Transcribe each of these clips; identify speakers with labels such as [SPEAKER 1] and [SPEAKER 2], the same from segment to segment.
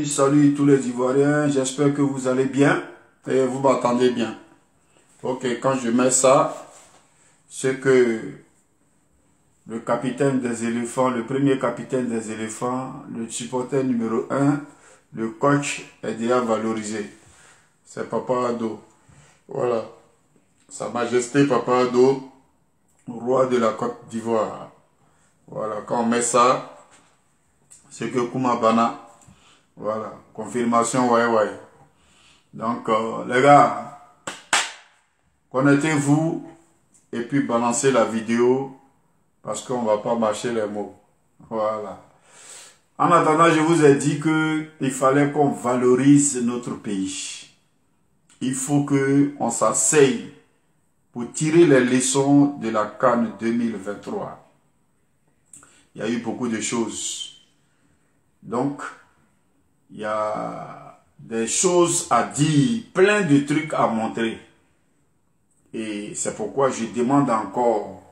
[SPEAKER 1] Salut tous les Ivoiriens, j'espère que vous allez bien et vous m'entendez bien. Ok, quand je mets ça, c'est que le capitaine des éléphants, le premier capitaine des éléphants, le supporter numéro 1, le coach est déjà valorisé. C'est Papa Ado. Voilà. Sa Majesté Papa Ado, roi de la Côte d'Ivoire. Voilà, quand on met ça, c'est que Koumabana. Voilà, confirmation, ouais. Donc, les gars, connectez-vous et puis balancez la vidéo parce qu'on ne va pas mâcher les mots. Voilà. En attendant, je vous ai dit qu'il fallait qu'on valorise notre pays. Il faut qu'on s'asseye pour tirer les leçons de la CAN 2023. Il y a eu beaucoup de choses. Donc, il y a des choses à dire, plein de trucs à montrer. Et c'est pourquoi je demande encore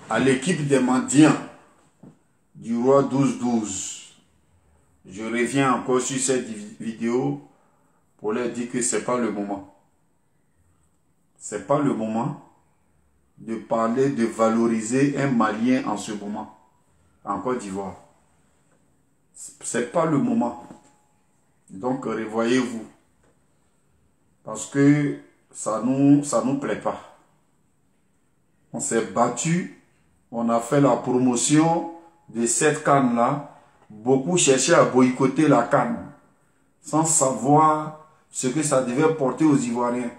[SPEAKER 1] à l'équipe des mendiants du roi 12-12. Je reviens encore sur cette vidéo pour leur dire que ce n'est pas le moment. Ce n'est pas le moment de parler, de valoriser un Malien en ce moment, en Côte d'Ivoire. Ce n'est pas le moment. Donc, revoyez-vous. Parce que ça nous plaît pas. On s'est battu. On a fait la promotion de cette CAN-là. Beaucoup cherchaient à boycotter la CAN. Sans savoir ce que ça devait porter aux Ivoiriens.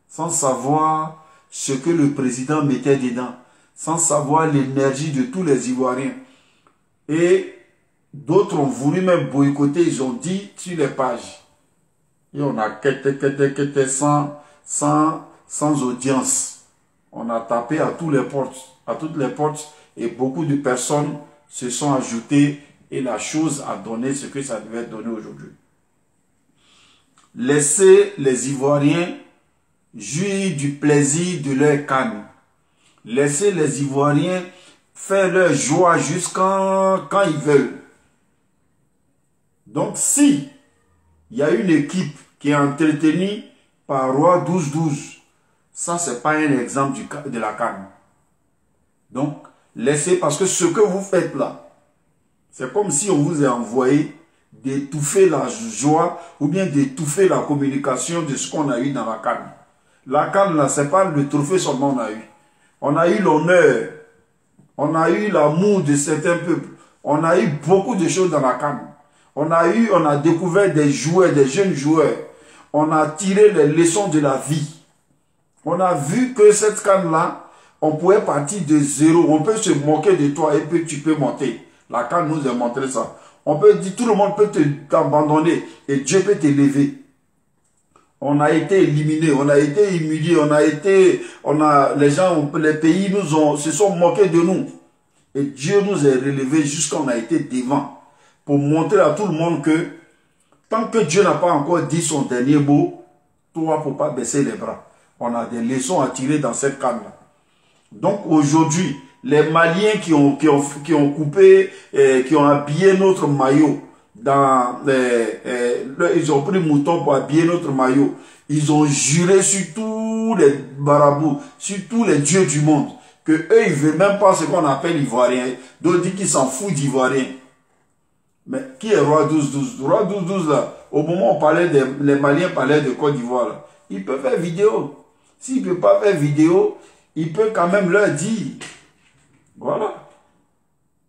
[SPEAKER 1] Sans savoir ce que le président mettait dedans. Sans savoir l'énergie de tous les Ivoiriens. Et d'autres ont voulu même boycotter, ils ont dit sur les pages. Et on a quitté sans audience. On a tapé à toutes les portes, et beaucoup de personnes se sont ajoutées et la chose a donné ce que ça devait donner aujourd'hui. Laissez les Ivoiriens jouir du plaisir de leur CAN. Laissez les Ivoiriens faire leur joie jusqu'à quand ils veulent. Donc, si il y a une équipe qui est entretenue par Roi 12-12, ça, ce n'est pas un exemple de la CAN. Donc, laissez, parce que ce que vous faites là, c'est comme si on vous a envoyé d'étouffer la joie ou bien d'étouffer la communication de ce qu'on a eu dans la CAN. La CAN, là, ce n'est pas le trophée seulement qu'on a eu. On a eu l'honneur, on a eu l'amour de certains peuples, on a eu beaucoup de choses dans la CAN. On a découvert des joueurs, des jeunes joueurs. On a tiré les leçons de la vie. On a vu que cette CAN-là, on pouvait partir de zéro. On peut se moquer de toi et puis tu peux monter. La CAN nous a montré ça. On peut dire, tout le monde peut t'abandonner et Dieu peut t'élever. On a été éliminés, on a été humiliés, les pays se sont moqués de nous. Et Dieu nous a relevés jusqu'à on a été devant. Pour montrer à tout le monde que tant que Dieu n'a pas encore dit son dernier mot, toi, il ne faut pas baisser les bras. On a des leçons à tirer dans cette CAN-là. Donc aujourd'hui, les Maliens qui ont coupé, qui ont habillé notre maillot, ils ont pris mouton pour habiller notre maillot. Ils ont juré sur tous les marabouts, sur tous les dieux du monde, que eux, ils ne veulent même pas ce qu'on appelle Ivoiriens. D'autres disent qu'ils s'en foutent d'Ivoiriens. Mais qui est roi 12-12? Roi 12-12 là, au moment où on parlait les Maliens parlaient de Côte d'Ivoire, il peut faire vidéo. S'il ne peut pas faire vidéo, il peut quand même leur dire. Voilà.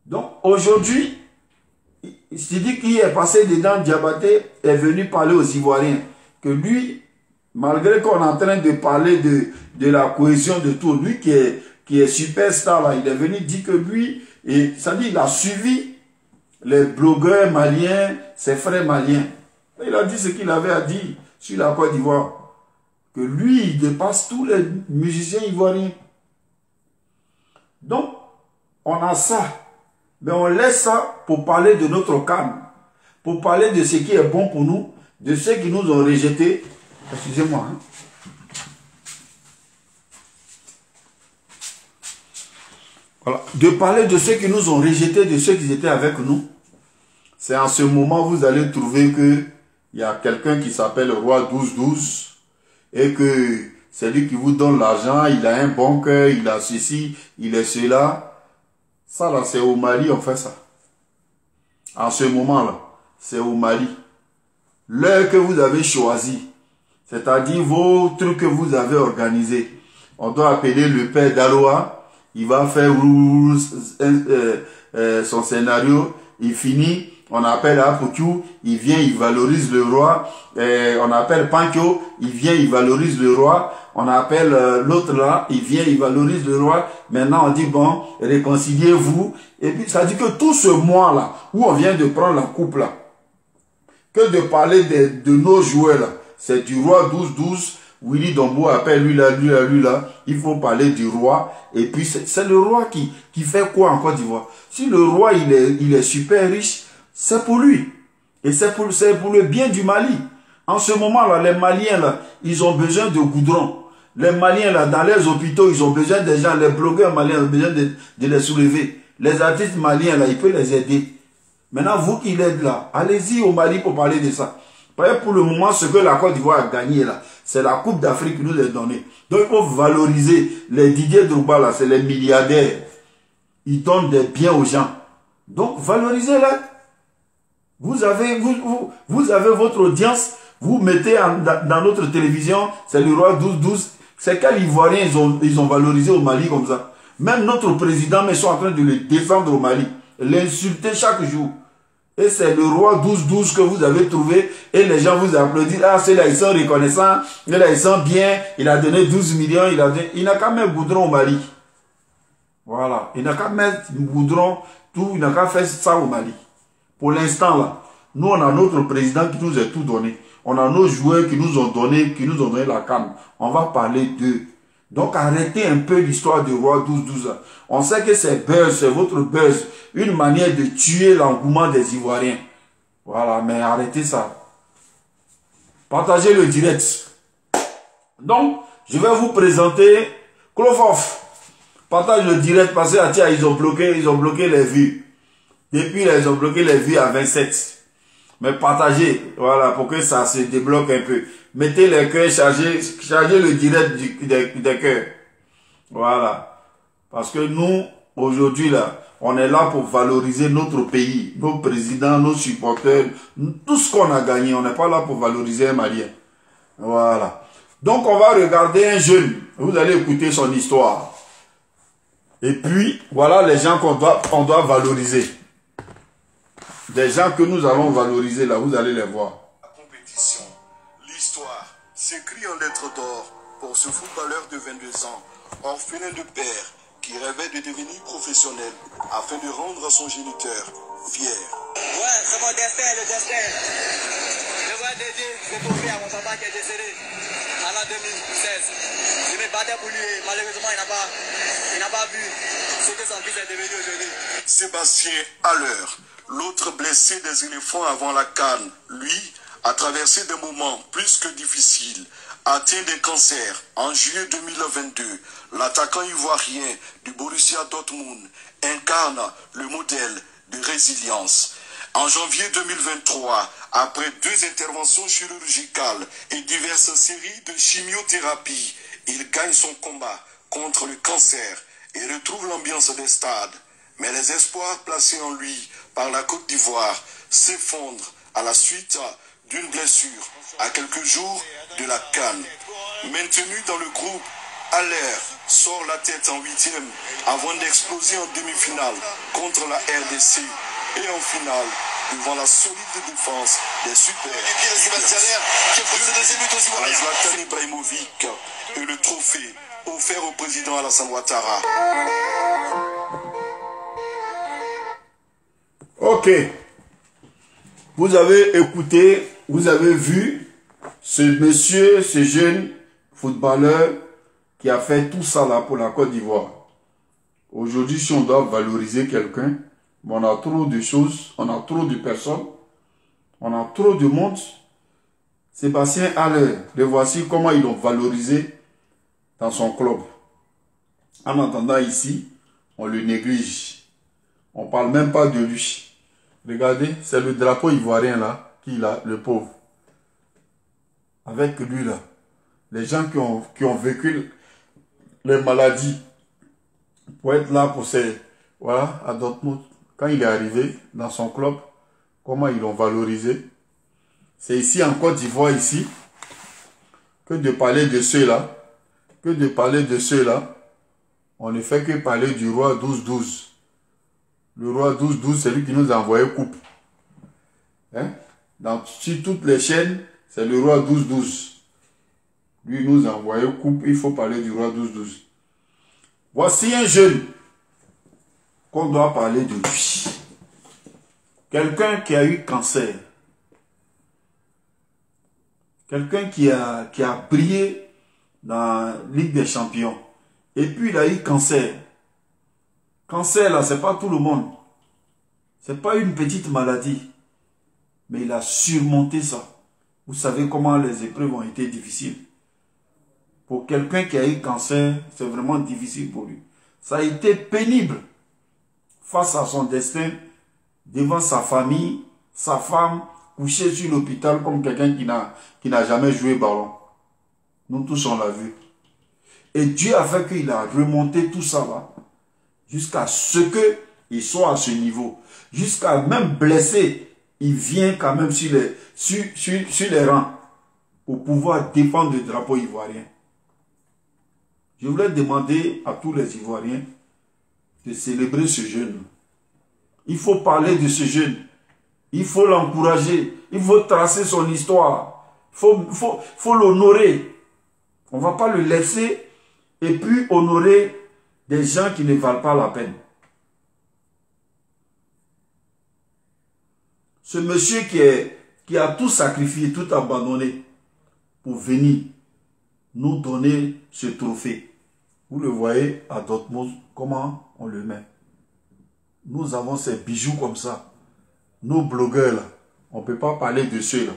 [SPEAKER 1] Donc aujourd'hui, il se dit qu'il est passé dedans, Diabaté est venu parler aux Ivoiriens. Que lui, malgré qu'on est en train de parler de la cohésion de tout, lui qui est superstar là, il est venu dire que lui, ça dit, il a suivi les blogueurs maliens, ses frères maliens. Il a dit ce qu'il avait à dire sur la Côte d'Ivoire. Que lui, il dépasse tous les musiciens ivoiriens. Donc, on a ça. Mais on laisse ça pour parler de notre CAN. Pour parler de ce qui est bon pour nous, de ceux qui nous ont rejetés. Excusez-moi. Hein. Voilà. De parler de ceux qui nous ont rejetés, de ceux qui étaient avec nous. C'est en ce moment vous allez trouver que il y a quelqu'un qui s'appelle le roi 12-12 et que c'est lui qui vous donne l'argent, il a un bon cœur, il a ceci, il a cela. Ça là, c'est au Mali on fait ça. En ce moment-là, c'est au Mali. L'heure que vous avez choisi, c'est-à-dire vos trucs que vous avez organisés, on doit appeler le père d'Aloa, il va faire son scénario, il finit, on appelle Aputu, il vient, il valorise le roi, on appelle Pancho, il vient, il valorise le roi, on appelle l'autre là, il vient, il valorise le roi, maintenant on dit bon, réconciliez-vous, et puis ça dit que tout ce mois là, où on vient de prendre la coupe là, que de parler de nos joueurs là, c'est du roi 12-12, Willy Dombo appelle lui là, il faut parler du roi, et puis c'est le roi qui fait quoi en Côte d'Ivoire? Si le roi il est super riche, c'est pour lui, et c'est pour le bien du Mali. En ce moment là, les Maliens là, ils ont besoin de goudron. Les Maliens là, dans les hôpitaux, ils ont besoin des gens, les blogueurs maliens ont besoin de les soulever. Les artistes maliens là, ils peuvent les aider. Maintenant, vous qui l'êtes là, allez-y au Mali pour parler de ça. Pour le moment, ce que la Côte d'Ivoire a gagné là, c'est la Coupe d'Afrique qui nous est donnée. Donc, il faut valoriser les Didier Drogba là, c'est les milliardaires. Ils donnent des biens aux gens. Donc, valorisez-les. Vous avez votre audience, vous mettez dans notre télévision, c'est le roi 12-12. C'est quels Ivoiriens ils ont valorisé au Mali comme ça. Même notre président, mais ils sont en train de le défendre au Mali. L'insulter chaque jour. Et c'est le roi 12-12 que vous avez trouvé. Et les gens vous applaudissent. Ah, c'est là, ils sont reconnaissants. Et là, ils sont bien. Il a donné 12 millions. Il n'a qu'à mettre goudron au Mali. Voilà. Il n'a qu'à mettre goudron, tout. Il n'a qu'à faire ça au Mali. Pour l'instant, là, nous, on a notre président qui nous a tout donné. On a nos joueurs qui nous ont donné la canne. On va parler d'eux. Donc, arrêtez un peu l'histoire du roi 12-12. On sait que c'est buzz, c'est votre buzz. Une manière de tuer l'engouement des Ivoiriens. Voilà, mais arrêtez ça. Partagez le direct. Donc, je vais vous présenter Klofof. Partage le direct parce que ils ont bloqué les vues. Depuis là, ils ont bloqué les vues à 27. Mais partagez, voilà, pour que ça se débloque un peu. Mettez les cœurs, chargez le direct des cœurs. Voilà. Parce que nous, aujourd'hui là, on est là pour valoriser notre pays, nos présidents, nos supporters, tout ce qu'on a gagné. On n'est pas là pour valoriser un Malien. Voilà. Donc on va regarder un jeune. Vous allez écouter son histoire. Et puis, voilà les gens qu'on doit valoriser. Des gens que nous allons valoriser là, vous allez les voir.
[SPEAKER 2] La compétition, l'histoire s'écrit en lettres d'or pour ce footballeur de 22 ans, orphelin de père, qui rêvait de devenir professionnel afin de rendre à son géniteur fier.
[SPEAKER 3] Ouais, c'est mon destin, le destin. Je vois Dédé, c'est pour faire mon papa qui est décédé en l'an 2016. Je me battais pour lui et malheureusement il n'a pas vu ce que son fils est devenu aujourd'hui.
[SPEAKER 2] Sébastien Haller, l'autre blessé des éléphants avant la CAN, lui, a traversé des moments plus que difficiles. Atteint d'un cancer en juillet 2022, l'attaquant ivoirien du Borussia Dortmund incarne le modèle de résilience. En janvier 2023, après 2 interventions chirurgicales et diverses séries de chimiothérapie, il gagne son combat contre le cancer et retrouve l'ambiance des stades. Mais les espoirs placés en lui par la Côte d'Ivoire s'effondrent à la suite d'une blessure à quelques jours de la CAN. Maintenu dans le groupe, Haller sort la tête en 8e avant d'exploser en demi-finale contre la RDC et en finale devant la solide défense des Super Zlatan Ibrahimovic et le trophée offert au président Alassane Ouattara.
[SPEAKER 1] Ok. Vous avez écouté, vous avez vu ce monsieur, ce jeune footballeur qui a fait tout ça là pour la Côte d'Ivoire. Aujourd'hui, si on doit valoriser quelqu'un, on a trop de choses, on a trop de personnes, on a trop de monde. Sébastien Haller, le voici comment ils l'ont valorisé dans son club. En attendant ici, on le néglige. On ne parle même pas de lui. Regardez, c'est le drapeau ivoirien là, qu'il a, le pauvre. Avec lui là. Les gens qui ont vécu les maladies pour être là pour ces... Voilà, à Dortmund, quand il est arrivé dans son club, comment ils l'ont valorisé. C'est ici en Côte d'Ivoire, ici, que de parler de ceux-là, on ne fait que parler du roi 12-12. Le roi 12-12, c'est lui qui nous a envoyé coupe. Hein? Sur toutes les chaînes, c'est le roi 12-12. Lui nous a envoyé coupe, il faut parler du roi 12-12. Voici un jeune qu'on doit parler de lui. Quelqu'un qui a eu cancer. Quelqu'un qui a brillé dans la Ligue des Champions. Et puis il a eu cancer. Cancer là, c'est pas tout le monde. C'est pas une petite maladie. Mais il a surmonté ça. Vous savez comment les épreuves ont été difficiles. Pour quelqu'un qui a eu cancer, c'est vraiment difficile pour lui. Ça a été pénible. Face à son destin, devant sa famille, sa femme, couché sur l'hôpital comme quelqu'un qui n'a jamais joué ballon. Nous tous on l'a vu. Et Dieu a fait qu'il a remonté tout ça là, jusqu'à ce qu'il soit à ce niveau. Jusqu'à même blessé, il vient quand même sur les rangs pour pouvoir défendre le drapeau ivoirien. Je voulais demander à tous les Ivoiriens de célébrer ce jeune. Il faut parler de ce jeune. Il faut l'encourager. Il faut tracer son histoire. Il faut l'honorer. On ne va pas le laisser et puis honorer des gens qui ne valent pas la peine. Ce monsieur qui a tout sacrifié, tout abandonné pour venir nous donner ce trophée. Vous le voyez à Dortmund, comment on le met. Nous avons ces bijoux comme ça. Nos blogueurs, là, on ne peut pas parler de ceux-là.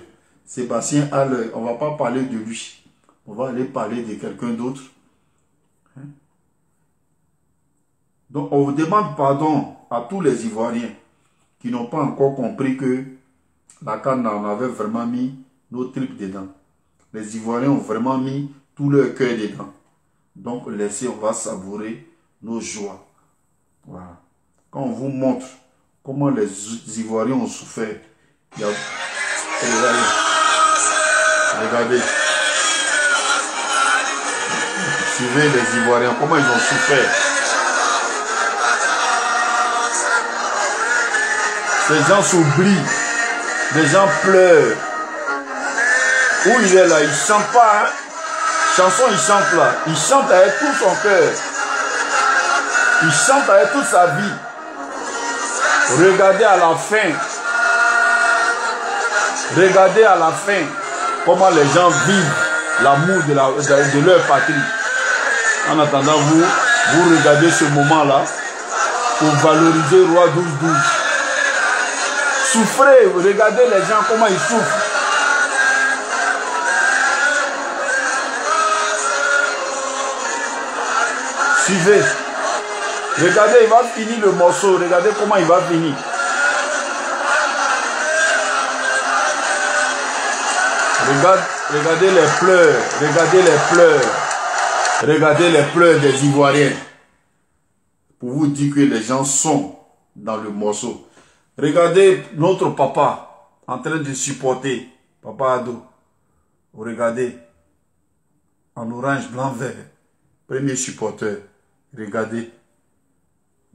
[SPEAKER 1] Sébastien Haller, on ne va pas parler de lui. On va aller parler de quelqu'un d'autre. Hein? Donc, on vous demande pardon à tous les Ivoiriens qui n'ont pas encore compris que la CAN, on avait vraiment mis nos tripes dedans. Les Ivoiriens ont vraiment mis tout leur cœur dedans. Donc, laissez, on va savourer nos joies. Voilà. Quand on vous montre comment les Ivoiriens ont souffert, regardez. Suivez les Ivoiriens, comment ils ont souffert. Ces gens s'oublient. Les gens pleurent. Où il est là, il ne chante pas. Hein? Chanson, il chante là. Il chante avec tout son cœur. Il chante avec toute sa vie. Regardez à la fin. Regardez à la fin comment les gens vivent l'amour de leur patrie. En attendant, vous regardez ce moment-là pour valoriser le roi 12-12. Souffrez, regardez les gens comment ils souffrent. Suivez. Regardez, il va finir le morceau. Regardez comment il va finir. Regardez les pleurs. Regardez les pleurs. Regardez les pleurs des Ivoiriens. Pour vous dire que les gens sont dans le morceau. Regardez notre papa en train de supporter. Papa Ado. Regardez. En orange, blanc, vert. Premier supporter. Regardez.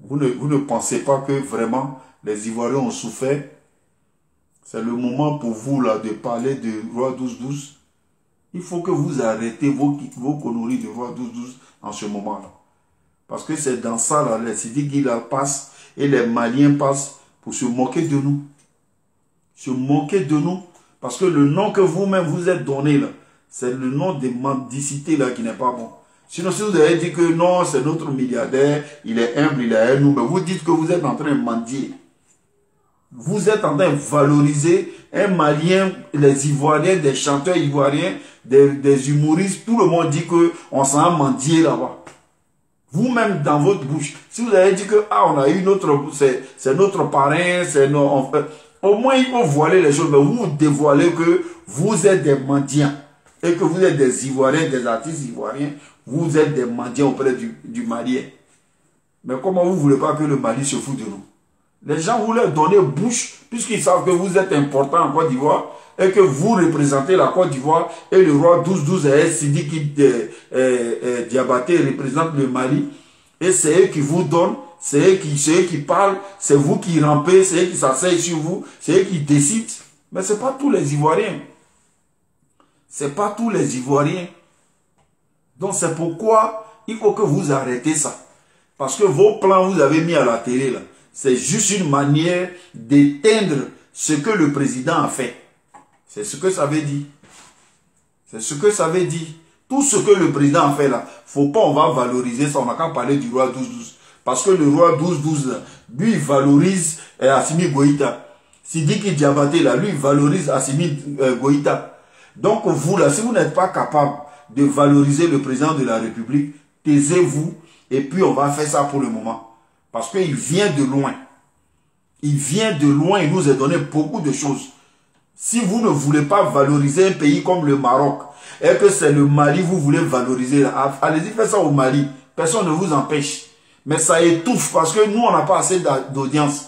[SPEAKER 1] Vous ne pensez pas que vraiment les Ivoiriens ont souffert? C'est le moment pour vous là de parler de roi 12-12. Il faut que vous arrêtez vos conneries de roi 12-12 en ce moment-là. Parce que c'est dans ça là, les Sidiki là passent et les Maliens passent pour se moquer de nous. Se moquer de nous. Parce que le nom que vous-même vous êtes donné là, c'est le nom de mendicité là qui n'est pas bon. Sinon, si vous avez dit que non, c'est notre milliardaire, il est humble, il est nous, mais vous dites que vous êtes en train de mendier. Vous êtes en train de valoriser un Malien, les Ivoiriens, des chanteurs ivoiriens, des humoristes. Tout le monde dit qu'on s'en a mendié là-bas. Vous-même, dans votre bouche, si vous avez dit que on a eu c'est notre parrain, au moins il faut voiler les choses, mais vous dévoilez que vous êtes des mendiants et que vous êtes des Ivoiriens, des artistes ivoiriens, vous êtes des mendiants auprès du Malien. Mais comment vous ne voulez pas que le Mali se fout de nous? Les gens vous leur donnez bouche, puisqu'ils savent que vous êtes important en Côte d'Ivoire et que vous représentez la Côte d'Ivoire et le roi 1212 et Sidiki Diabaté représente le Mali. Et c'est eux qui vous donnent, c'est eux qui parlent, c'est vous qui rampez, c'est eux qui s'asseyent sur vous, c'est eux qui décident. Mais ce n'est pas tous les Ivoiriens. Ce n'est pas tous les Ivoiriens. Donc c'est pourquoi il faut que vous arrêtez ça. Parce que vos plans vous avez mis à la télé là, c'est juste une manière d'éteindre ce que le président a fait. C'est ce que ça veut dire. C'est ce que ça veut dire. Tout ce que le président a fait là, faut pas on va valoriser ça. On n'a qu'à parler du roi 12-12. Parce que le roi 12-12, lui, il valorise Assimi Goïta. Sidiki Diabaté là, lui, il valorise Assimi Goïta. Donc vous là, si vous n'êtes pas capable de valoriser le président de la République, taisez-vous et puis on va faire ça pour le moment. Parce qu'il vient de loin. Il vient de loin, il nous a donné beaucoup de choses. Si vous ne voulez pas valoriser un pays comme le Maroc, et que c'est le Mali, vous voulez valoriser, allez-y faire ça au Mali. Personne ne vous empêche. Mais ça étouffe parce que nous, on n'a pas assez d'audience.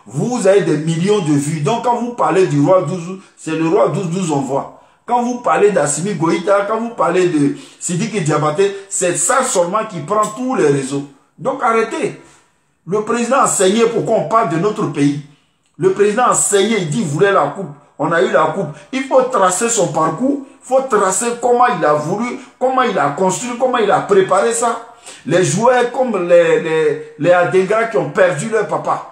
[SPEAKER 1] Vous avez des millions de vues. Donc quand vous parlez du roi 12, c'est le roi 12-12 on voit. Quand vous parlez d'Assimi Goïta, quand vous parlez de Sidiki Diabaté, c'est ça seulement qui prend tous les réseaux. Donc arrêtez. Le président a saigné pour qu'on parle de notre pays. Le président a saigné, il dit qu'il voulait la coupe. On a eu la coupe. Il faut tracer son parcours. Il faut tracer comment il a voulu, comment il a construit, comment il a préparé ça. Les joueurs comme les Adingra qui ont perdu leur papa,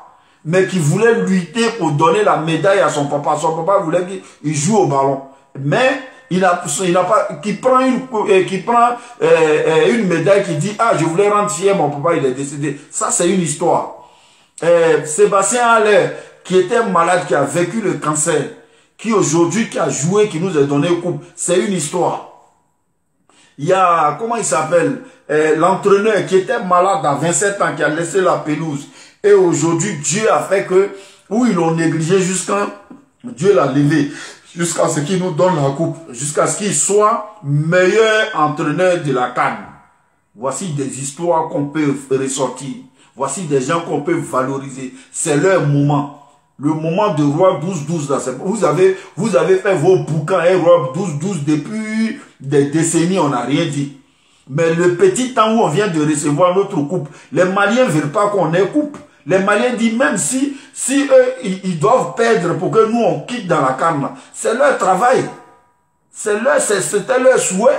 [SPEAKER 1] mais qui voulaient lutter pour donner la médaille à son papa. Son papa voulait qu'il joue au ballon. Mais il n'a pas, qui prend une médaille qui dit, ah, je voulais rendre fier mon papa, il est décédé. Ça, c'est une histoire. Sébastien Haller, qui était malade, qui a vécu le cancer, qui aujourd'hui, qui a joué, qui nous a donné coupe, c'est une histoire. Il y a, comment il s'appelle, l'entraîneur qui était malade à 27 ans, qui a laissé la pelouse. Et aujourd'hui, Dieu a fait que, où ils l'ont négligé jusqu'à, Dieu l'a levé. Jusqu'à ce qu'il nous donne la coupe, jusqu'à ce qu'il soit meilleur entraîneur de la CAN. Voici des histoires qu'on peut ressortir. Voici des gens qu'on peut valoriser. C'est leur moment. Le moment de roi 12-12 là. Vous avez fait vos bouquins, hein, roi 12-12 depuis des décennies, on n'a rien dit. Mais le petit temps où on vient de recevoir notre coupe, les Maliens ne veulent pas qu'on ait coupe. Les Maliens disent même si eux, ils doivent perdre pour que nous, on quitte dans la canne, c'est leur travail. C'était leur souhait.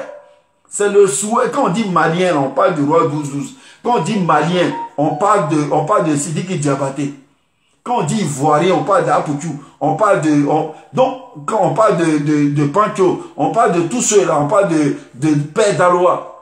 [SPEAKER 1] C'est le souhait. Quand on dit Malien, on parle du roi 12-12. Quand on dit Malien, on parle de Sidiki Diabaté. Quand on dit Ivoirien, on parle d'Apoutou. On parle de... donc, quand on parle de Pancho, on parle de tous ceux-là. On parle de Père d'Aloa.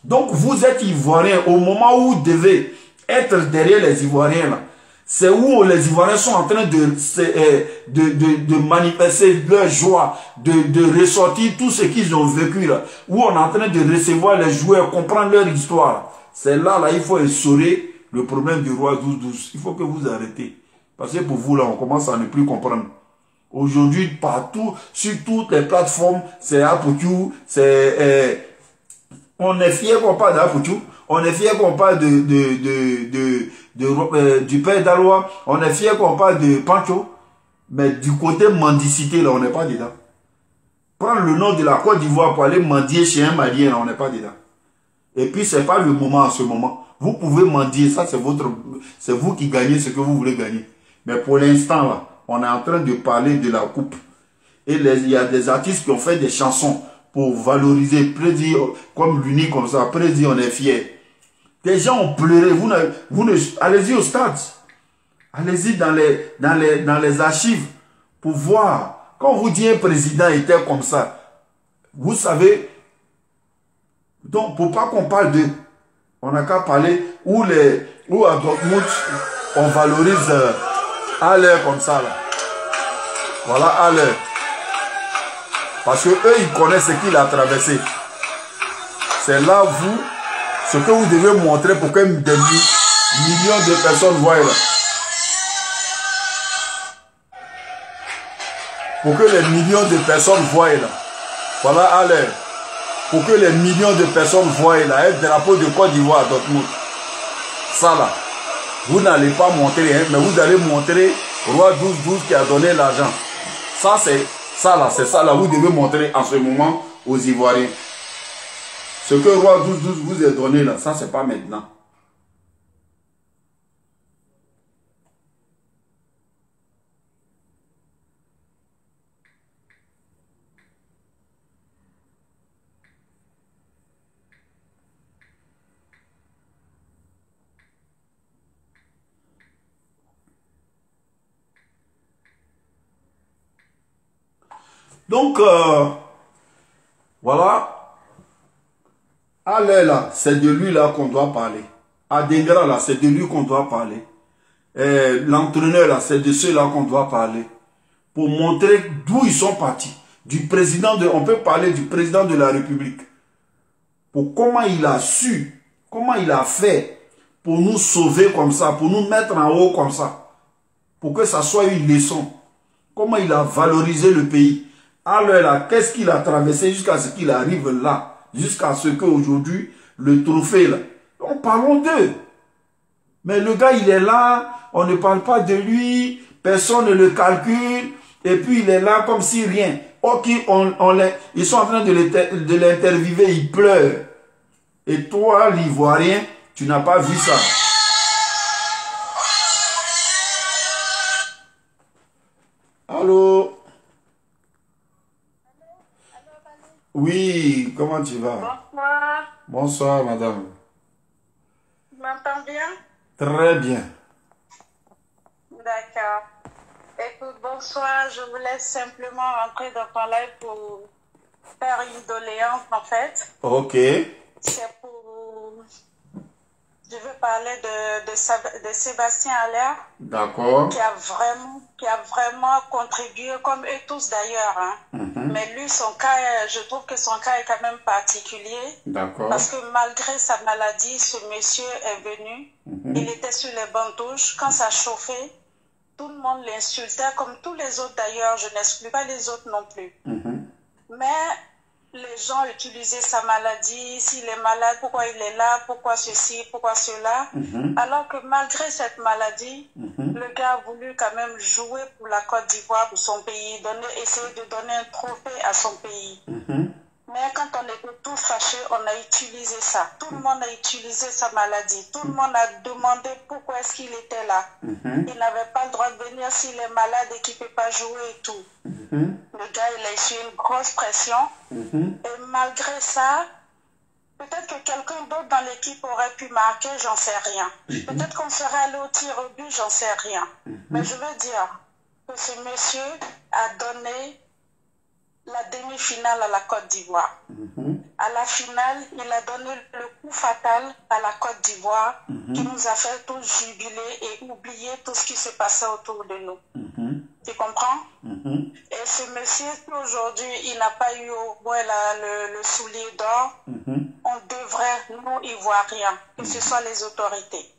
[SPEAKER 1] Donc, vous êtes Ivoirien au moment où vous devez être derrière les Ivoiriens là. C'est où les Ivoiriens sont en train de manifester leur joie, de ressortir tout ce qu'ils ont vécu là. Où on est en train de recevoir les joueurs, comprendre leur histoire. C'est là, il faut essorer le problème du roi 12-12. Il faut que vous arrêtez. Parce que pour vous là, on commence à ne plus comprendre. Aujourd'hui, partout, sur toutes les plateformes, c'est Apoutou, c'est... on est fiers qu'on parle d'Apoutou. On est fiers qu'on parle du père d'Aloa. On est fiers qu'on parle de Pancho. Mais du côté mendicité, là, on n'est pas dedans. Prendre le nom de la Côte d'Ivoire pour aller mendier chez un Malien, là, on n'est pas dedans. Et puis, c'est pas le moment en ce moment. Vous pouvez mendier, ça, c'est vous qui gagnez ce que vous voulez gagner. Mais pour l'instant, là, on est en train de parler de la coupe. Et il y a des artistes qui ont fait des chansons pour valoriser, prédire, comme l'unique comme ça, prédire, on est fiers. Des gens ont pleuré, allez-y au stade, allez-y dans les archives pour voir. Quand on vous dit un président était comme ça, vous savez, donc pour pas qu'on parle d'eux, on n'a qu'à parler où à Dortmund, on valorise Haller comme ça là. Voilà Haller. Parce que eux, ils connaissent ce qu'il a traversé. C'est là, Ce que vous devez montrer pour que des millions de personnes voient là. Pour que les millions de personnes voient là. Voilà à l'heure. Pour que les millions de personnes voient là. Un drapeau de Côte d'Ivoire à Dortmund. Ça là. Vous n'allez pas montrer, hein, mais vous allez montrer Roi 12-12 qui a donné l'argent. Ça c'est ça là. C'est ça là. Vous devez montrer en ce moment aux Ivoiriens. Ce que Roi 12-12 vous a donné là. Ça c'est pas maintenant. Donc, voilà. Allez là, c'est de lui là qu'on doit parler. Adengra là, c'est de lui qu'on doit parler. L'entraîneur là, c'est de ceux-là qu'on doit parler. Pour montrer d'où ils sont partis. Du président de, on peut parler du président de la République. Pour comment il a su, comment il a fait pour nous sauver comme ça, pour nous mettre en haut comme ça. Pour que ça soit une leçon. Comment il a valorisé le pays. Alors là, qu'est-ce qu'il a traversé jusqu'à ce qu'il arrive là, jusqu'à ce qu'aujourd'hui, le trophée là, on parlons d'eux. Mais le gars, il est là, on ne parle pas de lui, personne ne le calcule, et puis il est là comme si rien. Ok, ils sont en train de l'interviewer, il pleure. Et toi, l'Ivoirien, tu n'as pas vu ça. Allô? Oui, comment tu vas?
[SPEAKER 4] Bonsoir.
[SPEAKER 1] Bonsoir, madame.
[SPEAKER 4] Tu m'entends bien?
[SPEAKER 1] Très bien.
[SPEAKER 4] D'accord. Écoute, bonsoir. Je vous laisse simplement rentrer dans ton live pour faire une doléance, en fait.
[SPEAKER 1] Ok.
[SPEAKER 4] C'est pour... Je veux parler de Sébastien Haller.
[SPEAKER 1] D'accord.
[SPEAKER 4] Qui a vraiment contribué, comme eux tous d'ailleurs. Hein. Mais lui, son cas, je trouve que son cas est quand même particulier.
[SPEAKER 1] D'accord.
[SPEAKER 4] Parce que malgré sa maladie, ce monsieur est venu. Il était sur les bancs touches. Quand ça chauffait, tout le monde l'insultait, comme tous les autres d'ailleurs. Je n'exclus pas les autres non plus. Mais les gens utilisaient sa maladie. S'il est malade, pourquoi il est là? Pourquoi ceci? Pourquoi cela? Alors que malgré cette maladie, le gars a voulu quand même jouer pour la Côte d'Ivoire, pour son pays, essayer de donner un trophée à son pays. Mais quand on était tous fâchés, on a utilisé ça. Tout le monde a utilisé sa maladie. Tout le monde a demandé pourquoi est-ce qu'il était là. Il n'avait pas le droit de venir s'il est malade et qu'il ne peut pas jouer et tout. Le gars, il a essuyé une grosse pression. Et malgré ça, peut-être que quelqu'un d'autre dans l'équipe aurait pu marquer, j'en sais rien. Peut-être qu'on serait allé au tir au but, j'en sais rien. Mais je veux dire que ce monsieur a donné la demi-finale à la Côte d'Ivoire. À la finale, il a donné le coup fatal à la Côte d'Ivoire qui nous a fait tous jubiler et oublier tout ce qui se passait autour de nous. Tu comprends? Et ce monsieur, aujourd'hui, il n'a pas eu au moins le soulier d'or. On devrait, nous, Ivoiriens, que ce soit les autorités,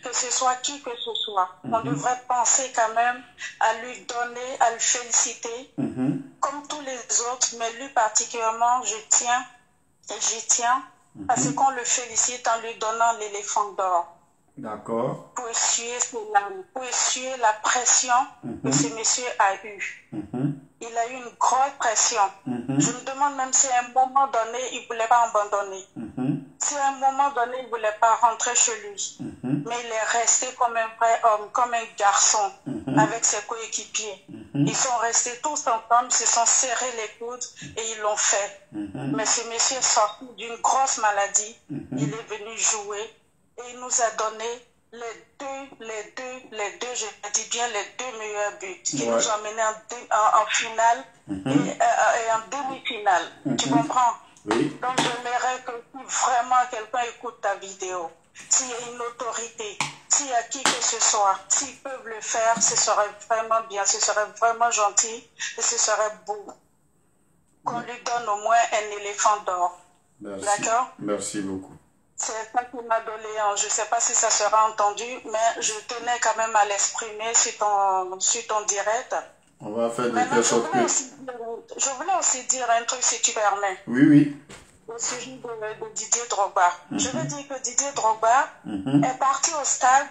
[SPEAKER 4] que ce soit qui que ce soit, on devrait penser quand même à lui donner, à le féliciter, comme tous les autres, mais lui particulièrement, je tiens, et j'y tiens, parce qu'on le félicite en lui donnant l'éléphant d'or.
[SPEAKER 1] D'accord.
[SPEAKER 4] Pour essuyer la pression que ce monsieur a eue. Il a eu une grosse pression. Je me demande même si à un moment donné, il ne voulait pas abandonner. Si à un moment donné, il ne voulait pas rentrer chez lui. Mais il est resté comme un vrai homme, comme un garçon, avec ses coéquipiers. Ils sont restés tous ensemble, se sont serrés les coudes et ils l'ont fait. Mais ce monsieur est sorti d'une grosse maladie. Il est venu jouer. Et il nous a donné les deux, je dis bien les deux meilleurs buts qui nous ont menés en finale et en demi-finale. Tu comprends?
[SPEAKER 1] Oui.
[SPEAKER 4] Donc j'aimerais que si vraiment quelqu'un écoute ta vidéo, s'il y a une autorité, s'il y a qui que ce soit, s'ils peuvent le faire, ce serait vraiment bien, ce serait vraiment gentil et ce serait beau. Qu'on lui donne au moins un éléphant d'or.
[SPEAKER 1] Merci.
[SPEAKER 4] D'accord?
[SPEAKER 1] Merci beaucoup.
[SPEAKER 4] C'est ça qui m'a doléance. Je ne sais pas si ça sera entendu, mais je tenais quand même à l'exprimer sur ton direct.
[SPEAKER 1] On va faire de
[SPEAKER 4] Maintenant,
[SPEAKER 1] telle sorte que...
[SPEAKER 4] je voulais aussi dire un truc, si tu permets.
[SPEAKER 1] Oui, oui.
[SPEAKER 4] Au sujet de Didier Drogba. Je veux dire que Didier Drogba est parti au stade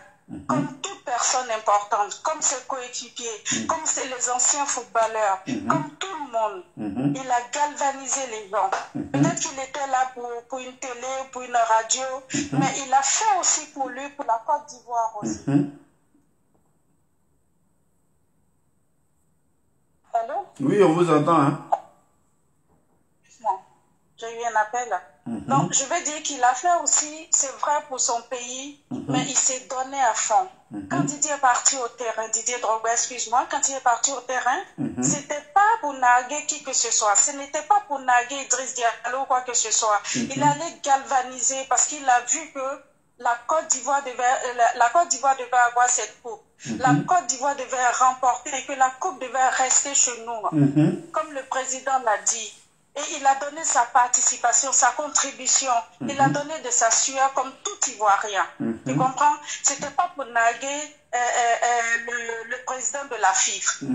[SPEAKER 4] comme toute personne importante, comme ses coéquipiers, comme les anciens footballeurs, comme tout le monde. Il a galvanisé les gens. Peut-être qu'il était là pour une télé, pour une radio, mais il a fait aussi pour lui, pour la Côte d'Ivoire aussi. Allô?
[SPEAKER 1] Oui, on vous entend, hein?
[SPEAKER 4] J'ai eu un appel. Donc, je veux dire qu'il a fait aussi, c'est vrai pour son pays, mais il s'est donné à fond. Quand Didier est parti au terrain, Didier Drogba, excuse-moi, quand il est parti au terrain, c'était pas pour narguer qui que ce soit. Ce n'était pas pour narguer Idriss Diallo ou quoi que ce soit. Il allait galvaniser parce qu'il a vu que la Côte d'Ivoire devait avoir cette coupe. La Côte d'Ivoire devait remporter et que la coupe devait rester chez nous. Comme le président l'a dit. Et il a donné sa participation, sa contribution. Il a donné de sa sueur comme tout Ivoirien. Tu comprends? C'était pas pour narguer le président de la FIFA.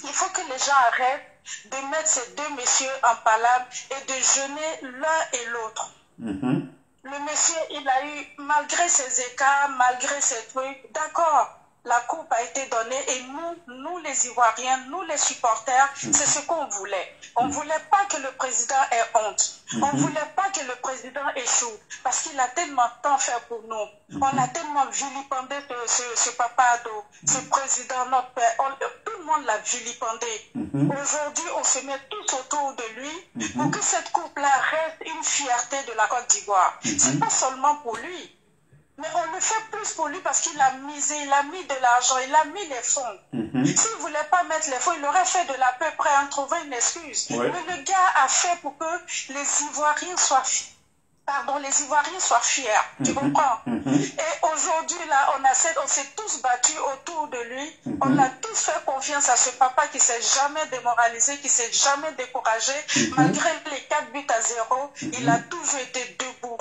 [SPEAKER 4] Il faut que les gens arrêtent de mettre ces deux messieurs en palabre et de jeûner l'un et l'autre. Le monsieur, il a eu, malgré ses écarts, malgré ses trucs, d'accord, la coupe a été donnée et nous les Ivoiriens, nous les supporters, c'est ce qu'on voulait. On ne voulait pas que le président ait honte. On ne voulait pas que le président échoue parce qu'il a tellement tant fait pour nous. On a tellement vilipendé ce papa Ado, ce président, notre père. Tout le monde l'a vilipendé. Aujourd'hui, on se met tous autour de lui pour que cette coupe-là reste une fierté de la Côte d'Ivoire. C'est pas seulement pour lui. Mais on le fait plus pour lui parce qu'il a misé, il a mis de l'argent, il a mis les fonds. S'il ne voulait pas mettre les fonds, il aurait fait de l'à peu près en trouver une excuse. Mais le gars a fait pour que les Ivoiriens soient fiers. Tu comprends? Et aujourd'hui, là, on s'est tous battus autour de lui. On a tous fait confiance à ce papa qui ne s'est jamais démoralisé, qui ne s'est jamais découragé. Malgré les 4-0, il a toujours été debout.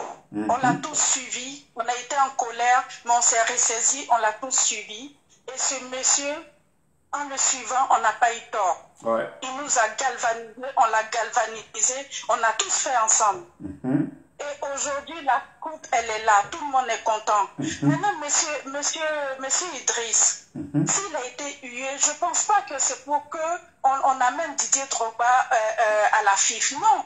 [SPEAKER 4] On l'a tous suivi. On a été en colère, mais on s'est ressaisi. On l'a tous suivi. Et ce monsieur, en le suivant, on n'a pas eu tort. Il nous a galvanisé, on l'a galvanisé. On a tous fait ensemble. Et aujourd'hui, la coupe, elle est là. Tout le monde est content. Maintenant, monsieur Idriss, s'il a été hué, je ne pense pas que c'est pour qu'on amène Didier Drogba à la FIFA. Non.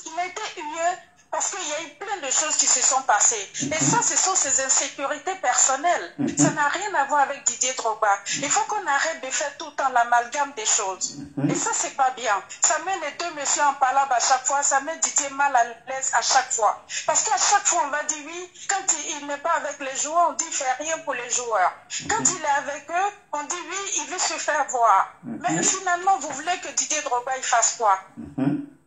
[SPEAKER 4] Il a été hué parce qu'il y a eu plein de choses qui se sont passées. Et ça, ce sont ses insécurités personnelles. Ça n'a rien à voir avec Didier Drogba. Il faut qu'on arrête de faire tout le temps l'amalgame des choses. Et ça, c'est pas bien. Ça met les deux messieurs en palabre à chaque fois. Ça met Didier mal à l'aise à chaque fois. Parce qu'à chaque fois, on va dire oui. Quand il n'est pas avec les joueurs, on dit il fait rien pour les joueurs. Quand il est avec eux, on dit oui, il veut se faire voir. Mais finalement, vous voulez que Didier Drogba, il fasse quoi?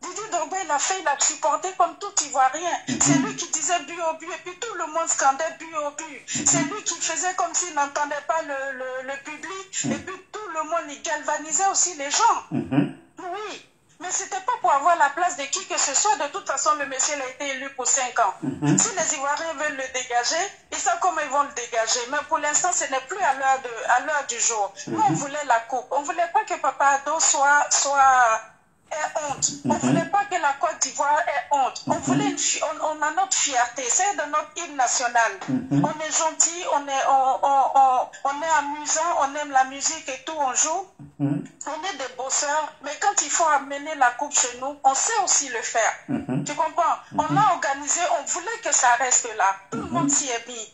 [SPEAKER 4] Didier Drogba, il a supporté comme tout Ivoirien. C'est lui qui disait but au but, et puis tout le monde scandait but au but. C'est lui qui faisait comme s'il n'entendait pas le public, et puis tout le monde, il galvanisait aussi les gens. Oui, mais c'était pas pour avoir la place de qui que ce soit. De toute façon, le monsieur a été élu pour 5 ans. Si les Ivoiriens veulent le dégager, ils savent comment ils vont le dégager. Mais pour l'instant, ce n'est plus à l'heure du jour. Nous, on voulait la coupe. On voulait pas que Papa Ado ait honte. On ne voulait pas que la Côte d'Ivoire ait honte. On a notre fierté. C'est de notre hymne national. On est gentil, on est amusant, on aime la musique et tout, on joue. On est des bosseurs, mais quand il faut amener la coupe chez nous, on sait aussi le faire. Tu comprends? On a organisé, on voulait que ça reste là. Tout le monde s'y est mis.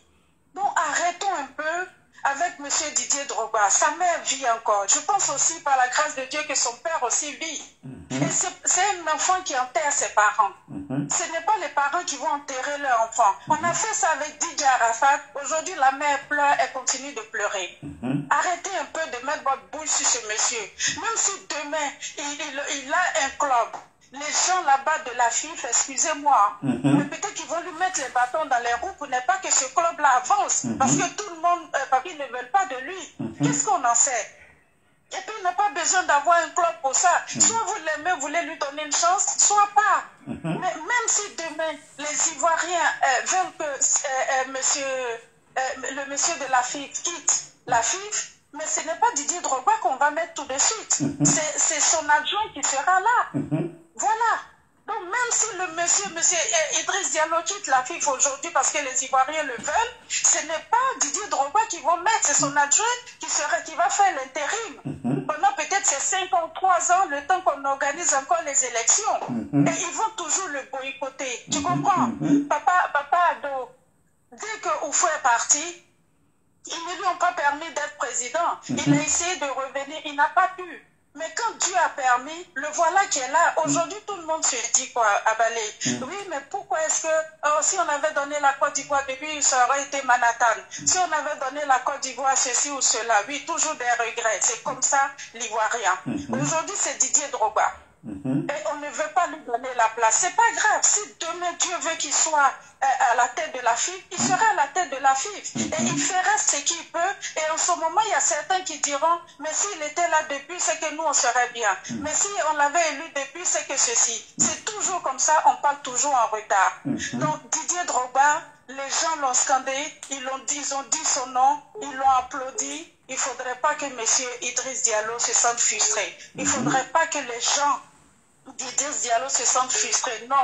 [SPEAKER 4] Donc arrêtons un peu avec M. Didier Drogba. Sa mère vit encore. Je pense aussi par la grâce de Dieu que son père aussi vit. Et c'est un enfant qui enterre ses parents. Ce n'est pas les parents qui vont enterrer leur enfant. On a fait ça avec Didier Arafat. Aujourd'hui, la mère pleure, elle continue de pleurer. Arrêtez un peu de mettre votre bouche sur ce monsieur. Même si demain, il a un club. Les gens là-bas de la FIFA, excusez-moi, mais peut-être qu'ils vont lui mettre les bâtons dans les roues pour ne pas que ce club-là avance. Parce que tout le monde, parce qu'ils ne veulent pas de lui. Qu'est-ce qu'on en sait? Et puis, il n'a pas besoin d'avoir un club pour ça. Soit vous l'aimez, vous voulez lui donner une chance, soit pas. Mais même si demain, les Ivoiriens veulent que le monsieur de la FIF quitte la FIF, mais ce n'est pas Didier Drogba qu'on va mettre tout de suite. C'est son adjoint qui sera là. Voilà. Donc même si le monsieur Idriss Diallo quitte la FIF aujourd'hui parce que les Ivoiriens le veulent, ce n'est pas Didier Drogba qui va mettre, c'est son adjoint qui va faire l'intérim. Pendant peut-être ces 53 ans, le temps qu'on organise encore les élections. Et ils vont toujours le boycotter. Tu comprends? Papa Ado, dès que Oufou est parti, ils ne lui ont pas permis d'être président. Il a essayé de revenir, il n'a pas pu. Mais quand Dieu a permis, le voilà qui est là. Aujourd'hui, tout le monde se dit quoi, Abalé? Oui, mais pourquoi est-ce que si on avait donné la Côte d'Ivoire depuis, ça aurait été Manhattan. Si on avait donné la Côte d'Ivoire, ceci ou cela, oui, toujours des regrets. C'est comme ça, l'Ivoirien. Aujourd'hui, c'est Didier Drogba. Et on ne veut pas lui donner la place. C'est pas grave. Si demain Dieu veut qu'il soit à la tête de la FIF, il sera à la tête de la FIF. Et il fera ce qu'il peut. Et en ce moment, il y a certains qui diront, mais s'il était là depuis, c'est que nous, on serait bien. Mais si on l'avait élu depuis, c'est que ceci. C'est toujours comme ça, on parle toujours en retard. Donc, Didier Drogba, les gens l'ont scandé, ils ont dit son nom, ils l'ont applaudi. Il ne faudrait pas que M. Idriss Diallo se sente frustré. Il ne faudrait pas que les gens d'Idriss Diallo se sentent frustrés. Non.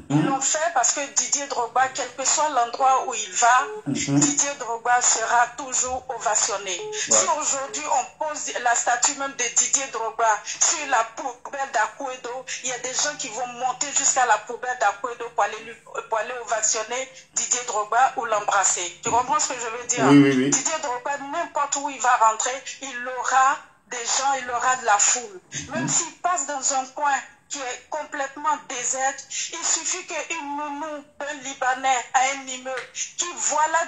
[SPEAKER 4] Ils l'ont fait parce que Didier Drogba, quel que soit l'endroit où il va, Didier Drogba sera toujours ovationné. Si aujourd'hui on pose la statue même de Didier Drogba sur la poubelle d'Akouedo, il y a des gens qui vont monter jusqu'à la poubelle d'Akouedo pour aller ovationner Didier Drogba ou l'embrasser. Tu comprends ce que je veux dire?
[SPEAKER 1] Oui.
[SPEAKER 4] Didier Drogba, n'importe où il va rentrer, il aura des gens, il aura de la foule. Même s'il passe dans un coin qui est complètement déserte, il suffit qu'une nounou d'un Libanais à un immeuble qui voilà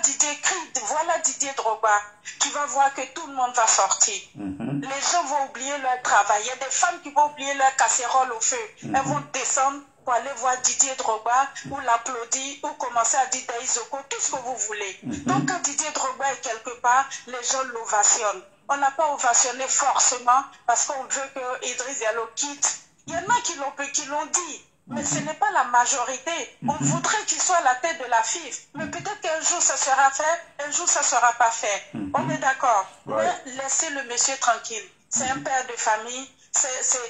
[SPEAKER 4] Didier Drogba, tu vas voir que tout le monde va sortir. Les gens vont oublier leur travail. Il y a des femmes qui vont oublier leur casserole au feu. Elles vont descendre pour aller voir Didier Drogba ou l'applaudir ou commencer à dire Daïzoko, tout ce que vous voulez. Donc quand Didier Drogba est quelque part, les gens l'ovationnent. On n'a pas ovationné forcément parce qu'on veut que Idriss Diallo quitte. Il y en a qui l'ont dit, mais ce n'est pas la majorité. On voudrait qu'il soit à la tête de la FIF, mais peut-être qu'un jour ça sera fait, un jour ça ne sera pas fait. On est d'accord. Mais laissez le monsieur tranquille. C'est un père de famille.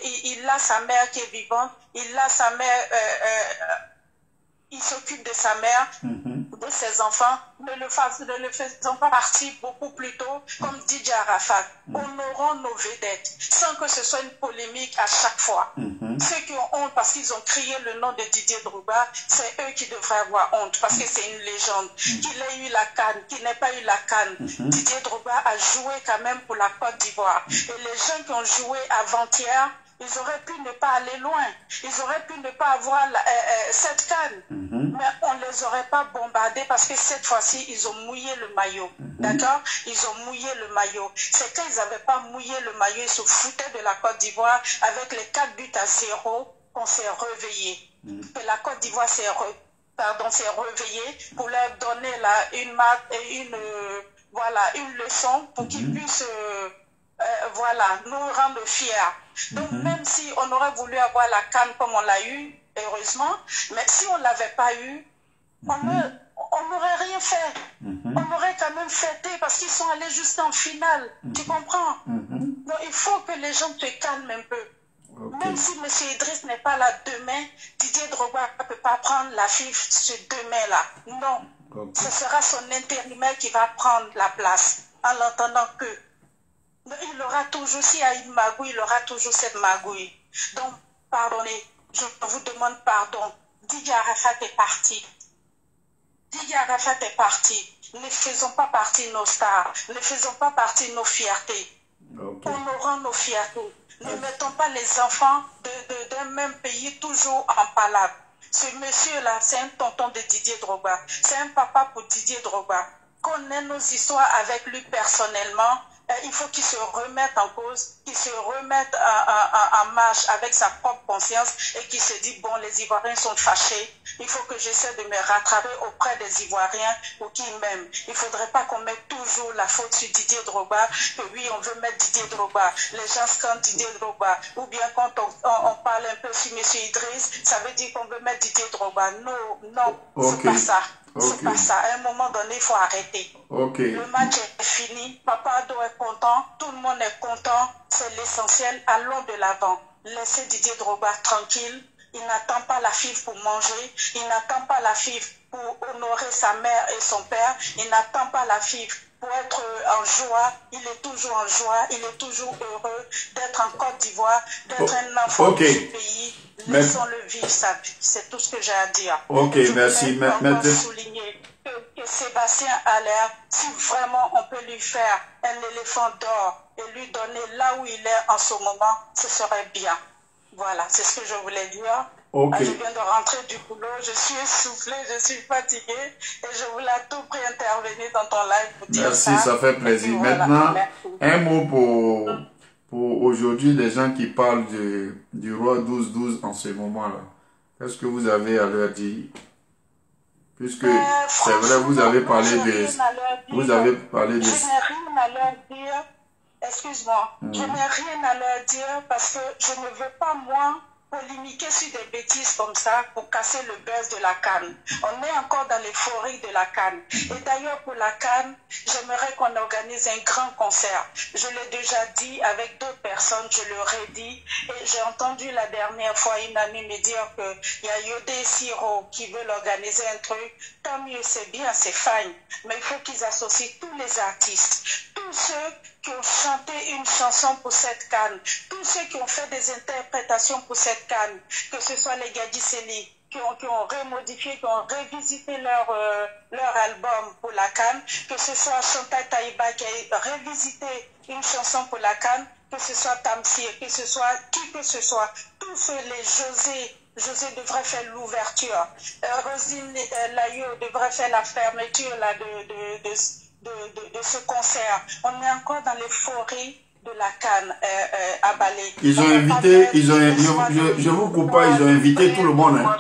[SPEAKER 4] Il a sa mère qui est vivante. Il a sa mère. Il s'occupe de sa mère, de ses enfants, ne le faisant pas partie beaucoup plus tôt, comme DJ Arafat. Honorons nos vedettes, sans que ce soit une polémique à chaque fois. Ceux qui ont honte parce qu'ils ont crié le nom de Didier Drogba, c'est eux qui devraient avoir honte, parce que c'est une légende. Qu'il ait eu la CAN, qu'il n'ait pas eu la CAN, Didier Drogba a joué quand même pour la Côte d'Ivoire. Et les gens qui ont joué avant-hier, ils auraient pu ne pas aller loin. Ils auraient pu ne pas avoir cette canne. Mais on ne les aurait pas bombardés parce que cette fois-ci, ils ont mouillé le maillot. D'accord? Ils ont mouillé le maillot. C'est quand ils n'avaient pas mouillé le maillot, ils se foutaient de la Côte d'Ivoire avec les 4-0 qu'on s'est réveillé. Que la Côte d'Ivoire s'est réveillée pour leur donner une leçon pour qu'ils puissent nous rendre fiers. Donc même si on aurait voulu avoir la CAN comme on l'a eu, heureusement, mais si on ne l'avait pas eu, on n'aurait rien fait. On aurait quand même fêté parce qu'ils sont allés jusqu'en finale. Tu comprends? Donc il faut que les gens te calment un peu. Même si M. Idriss n'est pas là demain, Didier Drogba ne peut pas prendre la FIF ce demain-là. Non. Ce sera son intérimaire qui va prendre la place en l'entendant que il aura toujours, s'il y a une magouille, il aura toujours cette magouille. Donc, pardonnez, je vous demande pardon. Didier Arafat est parti. Didier Arafat est parti. Ne faisons pas partie de nos stars. Ne faisons pas partie de nos fiertés. Honorons nos fiertés. Ne mettons pas les enfants d'un même pays toujours en palabre. Ce monsieur-là, c'est un tonton de Didier Drogba. C'est un papa pour Didier Drogba. Connaît nos histoires avec lui personnellement. Il faut qu'il se remette en cause, qu'il se remette en marche avec sa propre conscience et qu'il se dit, bon, les Ivoiriens sont fâchés, Il faut que j'essaie de me rattraper auprès des Ivoiriens ou qui m'aiment. Il ne faudrait pas qu'on mette toujours la faute sur Didier Drogba, que oui, on veut mettre Didier Drogba. Les gens scandent Didier Drogba. Ou bien quand on parle un peu sur M. Idriss, ça veut dire qu'on veut mettre Didier Drogba. Non, non, c'est pas ça. C'est pas ça. À un moment donné, il faut arrêter. Le match est fini. Papa Ado est content. Tout le monde est content. C'est l'essentiel. Allons de l'avant. Laissez Didier Drogba tranquille. Il n'attend pas la FIF pour manger. Il n'attend pas la FIF pour honorer sa mère et son père. Il n'attend pas la FIF pour être en joie. Il est toujours en joie. Il est toujours heureux d'être en Côte d'Ivoire, d'être un enfant de ce pays. Laissons-le vivre sa vie. C'est tout ce que j'ai à dire.
[SPEAKER 1] Merci.
[SPEAKER 4] Je voulais souligner que Sébastien Haller, si vraiment on peut lui faire un éléphant d'or et lui donner là où il est en ce moment, ce serait bien. Voilà, c'est ce que je voulais dire. Je viens de rentrer du boulot, je suis essoufflée, je suis fatiguée et je voulais à tout prix intervenir dans ton live pour dire ça.
[SPEAKER 1] Merci, ça fait plaisir. Maintenant, un mot pour aujourd'hui, les gens qui parlent du roi 12-12 en ce moment-là. Qu'est-ce que vous avez à leur dire? Puisque c'est vrai, vous avez parlé de... Vous avez parlé de...
[SPEAKER 4] Je n'ai rien à leur dire. Excuse-moi. Je n'ai rien à leur dire parce que je ne veux pas, moi, polémiquer sur des bêtises comme ça pour casser le buzz de la CAN. On est encore dans l'euphorie de la CAN. Et d'ailleurs, pour la CAN, j'aimerais qu'on organise un grand concert. Je l'ai déjà dit avec d'autres personnes, je le redis. Et j'ai entendu la dernière fois une amie me dire qu'il y a Yodé Siro qui veut organiser un truc. Tant mieux, c'est bien, c'est fine. Mais il faut qu'ils associent tous les artistes, tous ceux qui ont chanté une chanson pour cette CAN, tous ceux qui ont fait des interprétations pour cette CAN, que ce soit les Gadiseli, qui ont remodifié, qui ont revisité leur album pour la CAN, que ce soit Chantal Taïba qui a revisité une chanson pour la CAN, que ce soit Tamsir, que ce soit qui que ce soit, tous les José devrait faire l'ouverture, Rosine Layo devrait faire la fermeture là, de ce concert. On est encore dans l'euphorie de la CAN à Balé.
[SPEAKER 1] Ils ont invité, je vous coupe pas, ils ont invité tout le monde. Hein.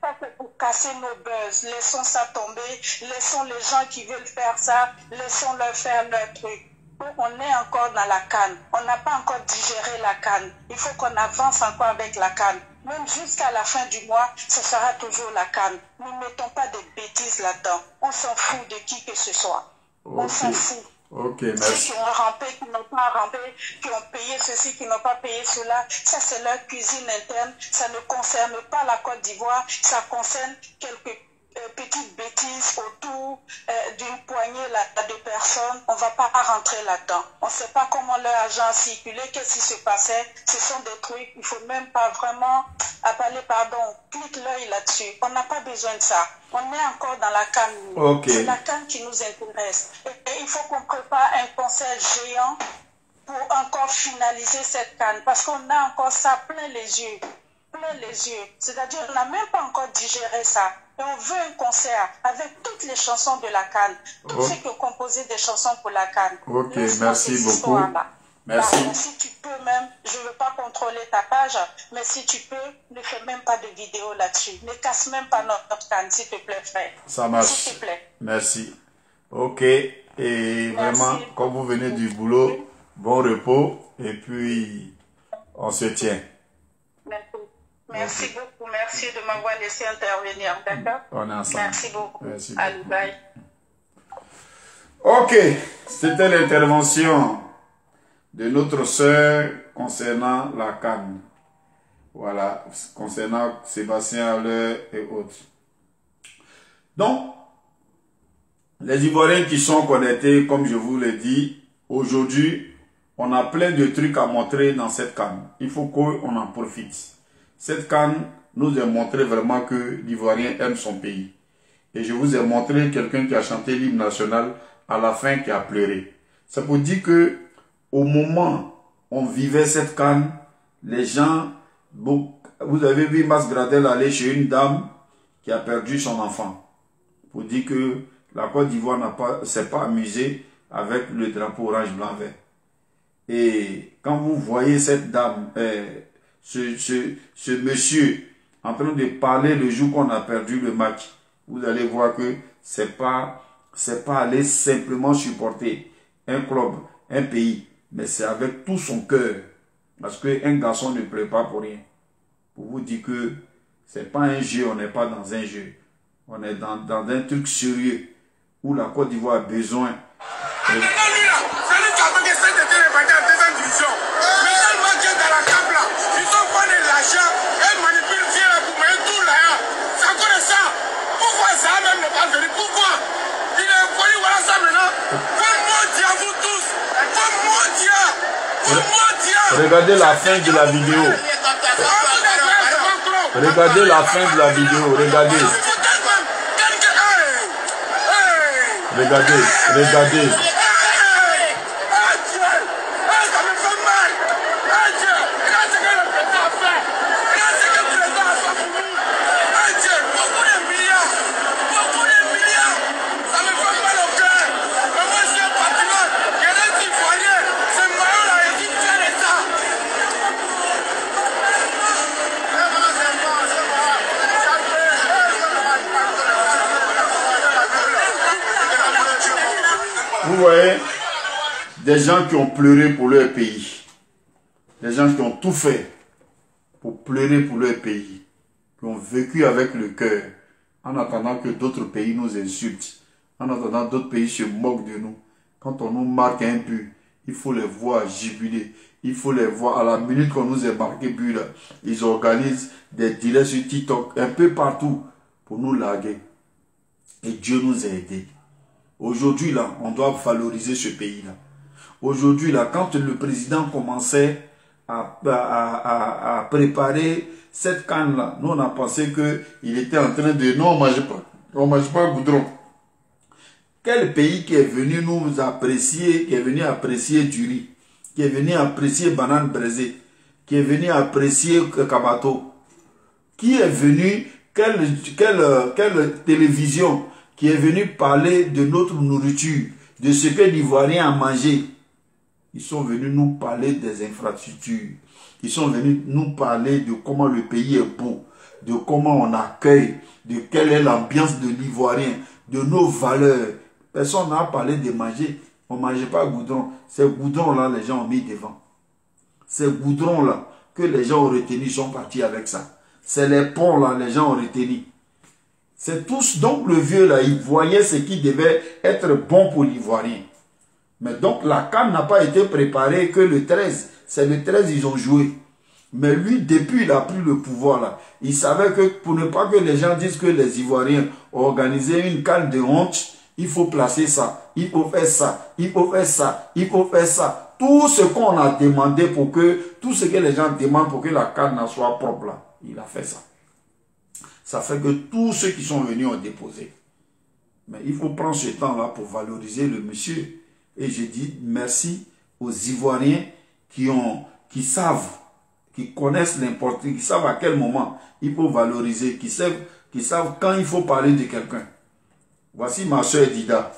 [SPEAKER 4] Ça, c'est pour casser nos buzz. Laissons ça tomber. Laissons les gens qui veulent faire ça, laissons-leur faire leur truc. On est encore dans la CAN. On n'a pas encore digéré la CAN. Il faut qu'on avance encore avec la CAN. Même jusqu'à la fin du mois, ce sera toujours la CAN. Ne mettons pas de bêtises là-dedans. On s'en fout de qui que ce soit. On s'en fout.
[SPEAKER 1] Merci.
[SPEAKER 4] Ceux qui ont rampé, qui n'ont pas rampé, qui ont payé ceci, qui n'ont pas payé cela, ça c'est leur cuisine interne. Ça ne concerne pas la Côte d'Ivoire. Ça concerne quelques petites bêtises autour d'une poignée de personnes. On ne va pas rentrer là-dedans. On ne sait pas comment leur argent a circulé, qu'est-ce qui se passait. Ce sont des trucs, il ne faut même pas vraiment appeler, pardon, clique l'œil là-dessus. On n'a pas besoin de ça. On est encore dans la CAN. C'est la CAN qui nous intéresse. Et il faut qu'on prépare un concert géant pour encore finaliser cette CAN. Parce qu'on a encore ça plein les yeux. C'est-à-dire on n'a même pas encore digéré ça. Et on veut un concert avec toutes les chansons de la CAN. Tous ceux qui ont composé des chansons pour la CAN.
[SPEAKER 1] Merci beaucoup. Merci.
[SPEAKER 4] Si tu peux même, je ne veux pas contrôler ta page, mais si tu peux, ne fais même pas de vidéo là-dessus. Ne casse même pas notre CAN, s'il te plaît, frère.
[SPEAKER 1] Ça marche.
[SPEAKER 4] S'il te plaît.
[SPEAKER 1] Merci. Et vraiment, comme vous venez du boulot, bon repos. Et puis, on se tient.
[SPEAKER 4] Merci beaucoup. Merci de m'avoir laissé intervenir. D'accord?
[SPEAKER 1] On est ensemble.
[SPEAKER 4] Merci beaucoup.
[SPEAKER 1] Merci.
[SPEAKER 4] Allez, bye.
[SPEAKER 1] C'était l'intervention de notre sœur concernant la CAN. Voilà, concernant Sébastien Haller et autres. Donc, les Ivoiriens qui sont connectés, comme je vous l'ai dit, aujourd'hui, on a plein de trucs à montrer dans cette CAN. Il faut qu'on en profite. Cette CAN nous a montré vraiment que l'Ivoirien aime son pays. Et je vous ai montré quelqu'un qui a chanté l'hymne national à la fin qui a pleuré. C'est pour dire que au moment où on vivait cette CAN, les gens, vous avez vu Mas Gradel aller chez une dame qui a perdu son enfant. Pour dire que la Côte d'Ivoire ne s'est pas amusée avec le drapeau orange blanc vert. Et quand vous voyez cette dame, ce monsieur en train de parler le jour qu'on a perdu le match, vous allez voir que c'est pas aller simplement supporter un club, un pays, mais c'est avec tout son cœur. Parce qu'un garçon ne pleure pas pour rien. Pour vous dire que c'est pas un jeu, on n'est pas dans un jeu. On est dans un truc sérieux où la Côte d'Ivoire a besoin. Regardez la fin de la vidéo. Regardez la fin de la vidéo. Regardez. Regardez. Vous voyez, des gens qui ont pleuré pour leur pays, des gens qui ont tout fait pour pleurer pour leur pays, qui ont vécu avec le cœur, en attendant que d'autres pays nous insultent, en attendant que d'autres pays se moquent de nous. Quand on nous marque un but, il faut les voir jubiler, il faut les voir à la minute qu'on nous a marqué but là, ils organisent des directs sur TikTok, un peu partout, pour nous larguer. Et Dieu nous a aidés. Aujourd'hui, là, on doit valoriser ce pays-là. Aujourd'hui, là, quand le président commençait à préparer cette canne-là, nous, on a pensé qu'il était en train de... Non, on ne mange pas goudron. Quel pays qui est venu nous apprécier, qui est venu apprécier du riz, qui est venu apprécier banane braisée, qui est venu apprécier kabato, qui est venu, quelle télévision qui est venu parler de notre nourriture, de ce que l'Ivoirien a mangé. Ils sont venus nous parler des infrastructures. Ils sont venus nous parler de comment le pays est beau, de comment on accueille, de quelle est l'ambiance de l'Ivoirien, de nos valeurs. Personne n'a parlé de manger. On ne mangeait pas goudron. Ces goudrons-là, les gens ont mis devant. Ces goudrons-là, que les gens ont retenu, sont partis avec ça. C'est les ponts-là, les gens ont retenu. C'est tous, donc le vieux là, il voyait ce qui devait être bon pour l'Ivoirien. Mais donc la CAN n'a pas été préparée que le 13. C'est le 13 ils ont joué. Mais lui, depuis il a pris le pouvoir là, il savait que pour ne pas que les gens disent que les Ivoiriens ont organisé une CAN de honte, il faut placer ça, il faut faire ça, il faut faire ça, il faut faire ça. Tout ce qu'on a demandé pour que, tout ce que les gens demandent pour que la CAN soit propre là, il a fait ça. Ça fait que tous ceux qui sont venus ont déposé. Mais il faut prendre ce temps-là pour valoriser le monsieur. Et je dis merci aux Ivoiriens qui savent, qui connaissent l'importance, qui savent à quel moment il faut valoriser, qui savent quand il faut parler de quelqu'un. Voici ma soeur Dida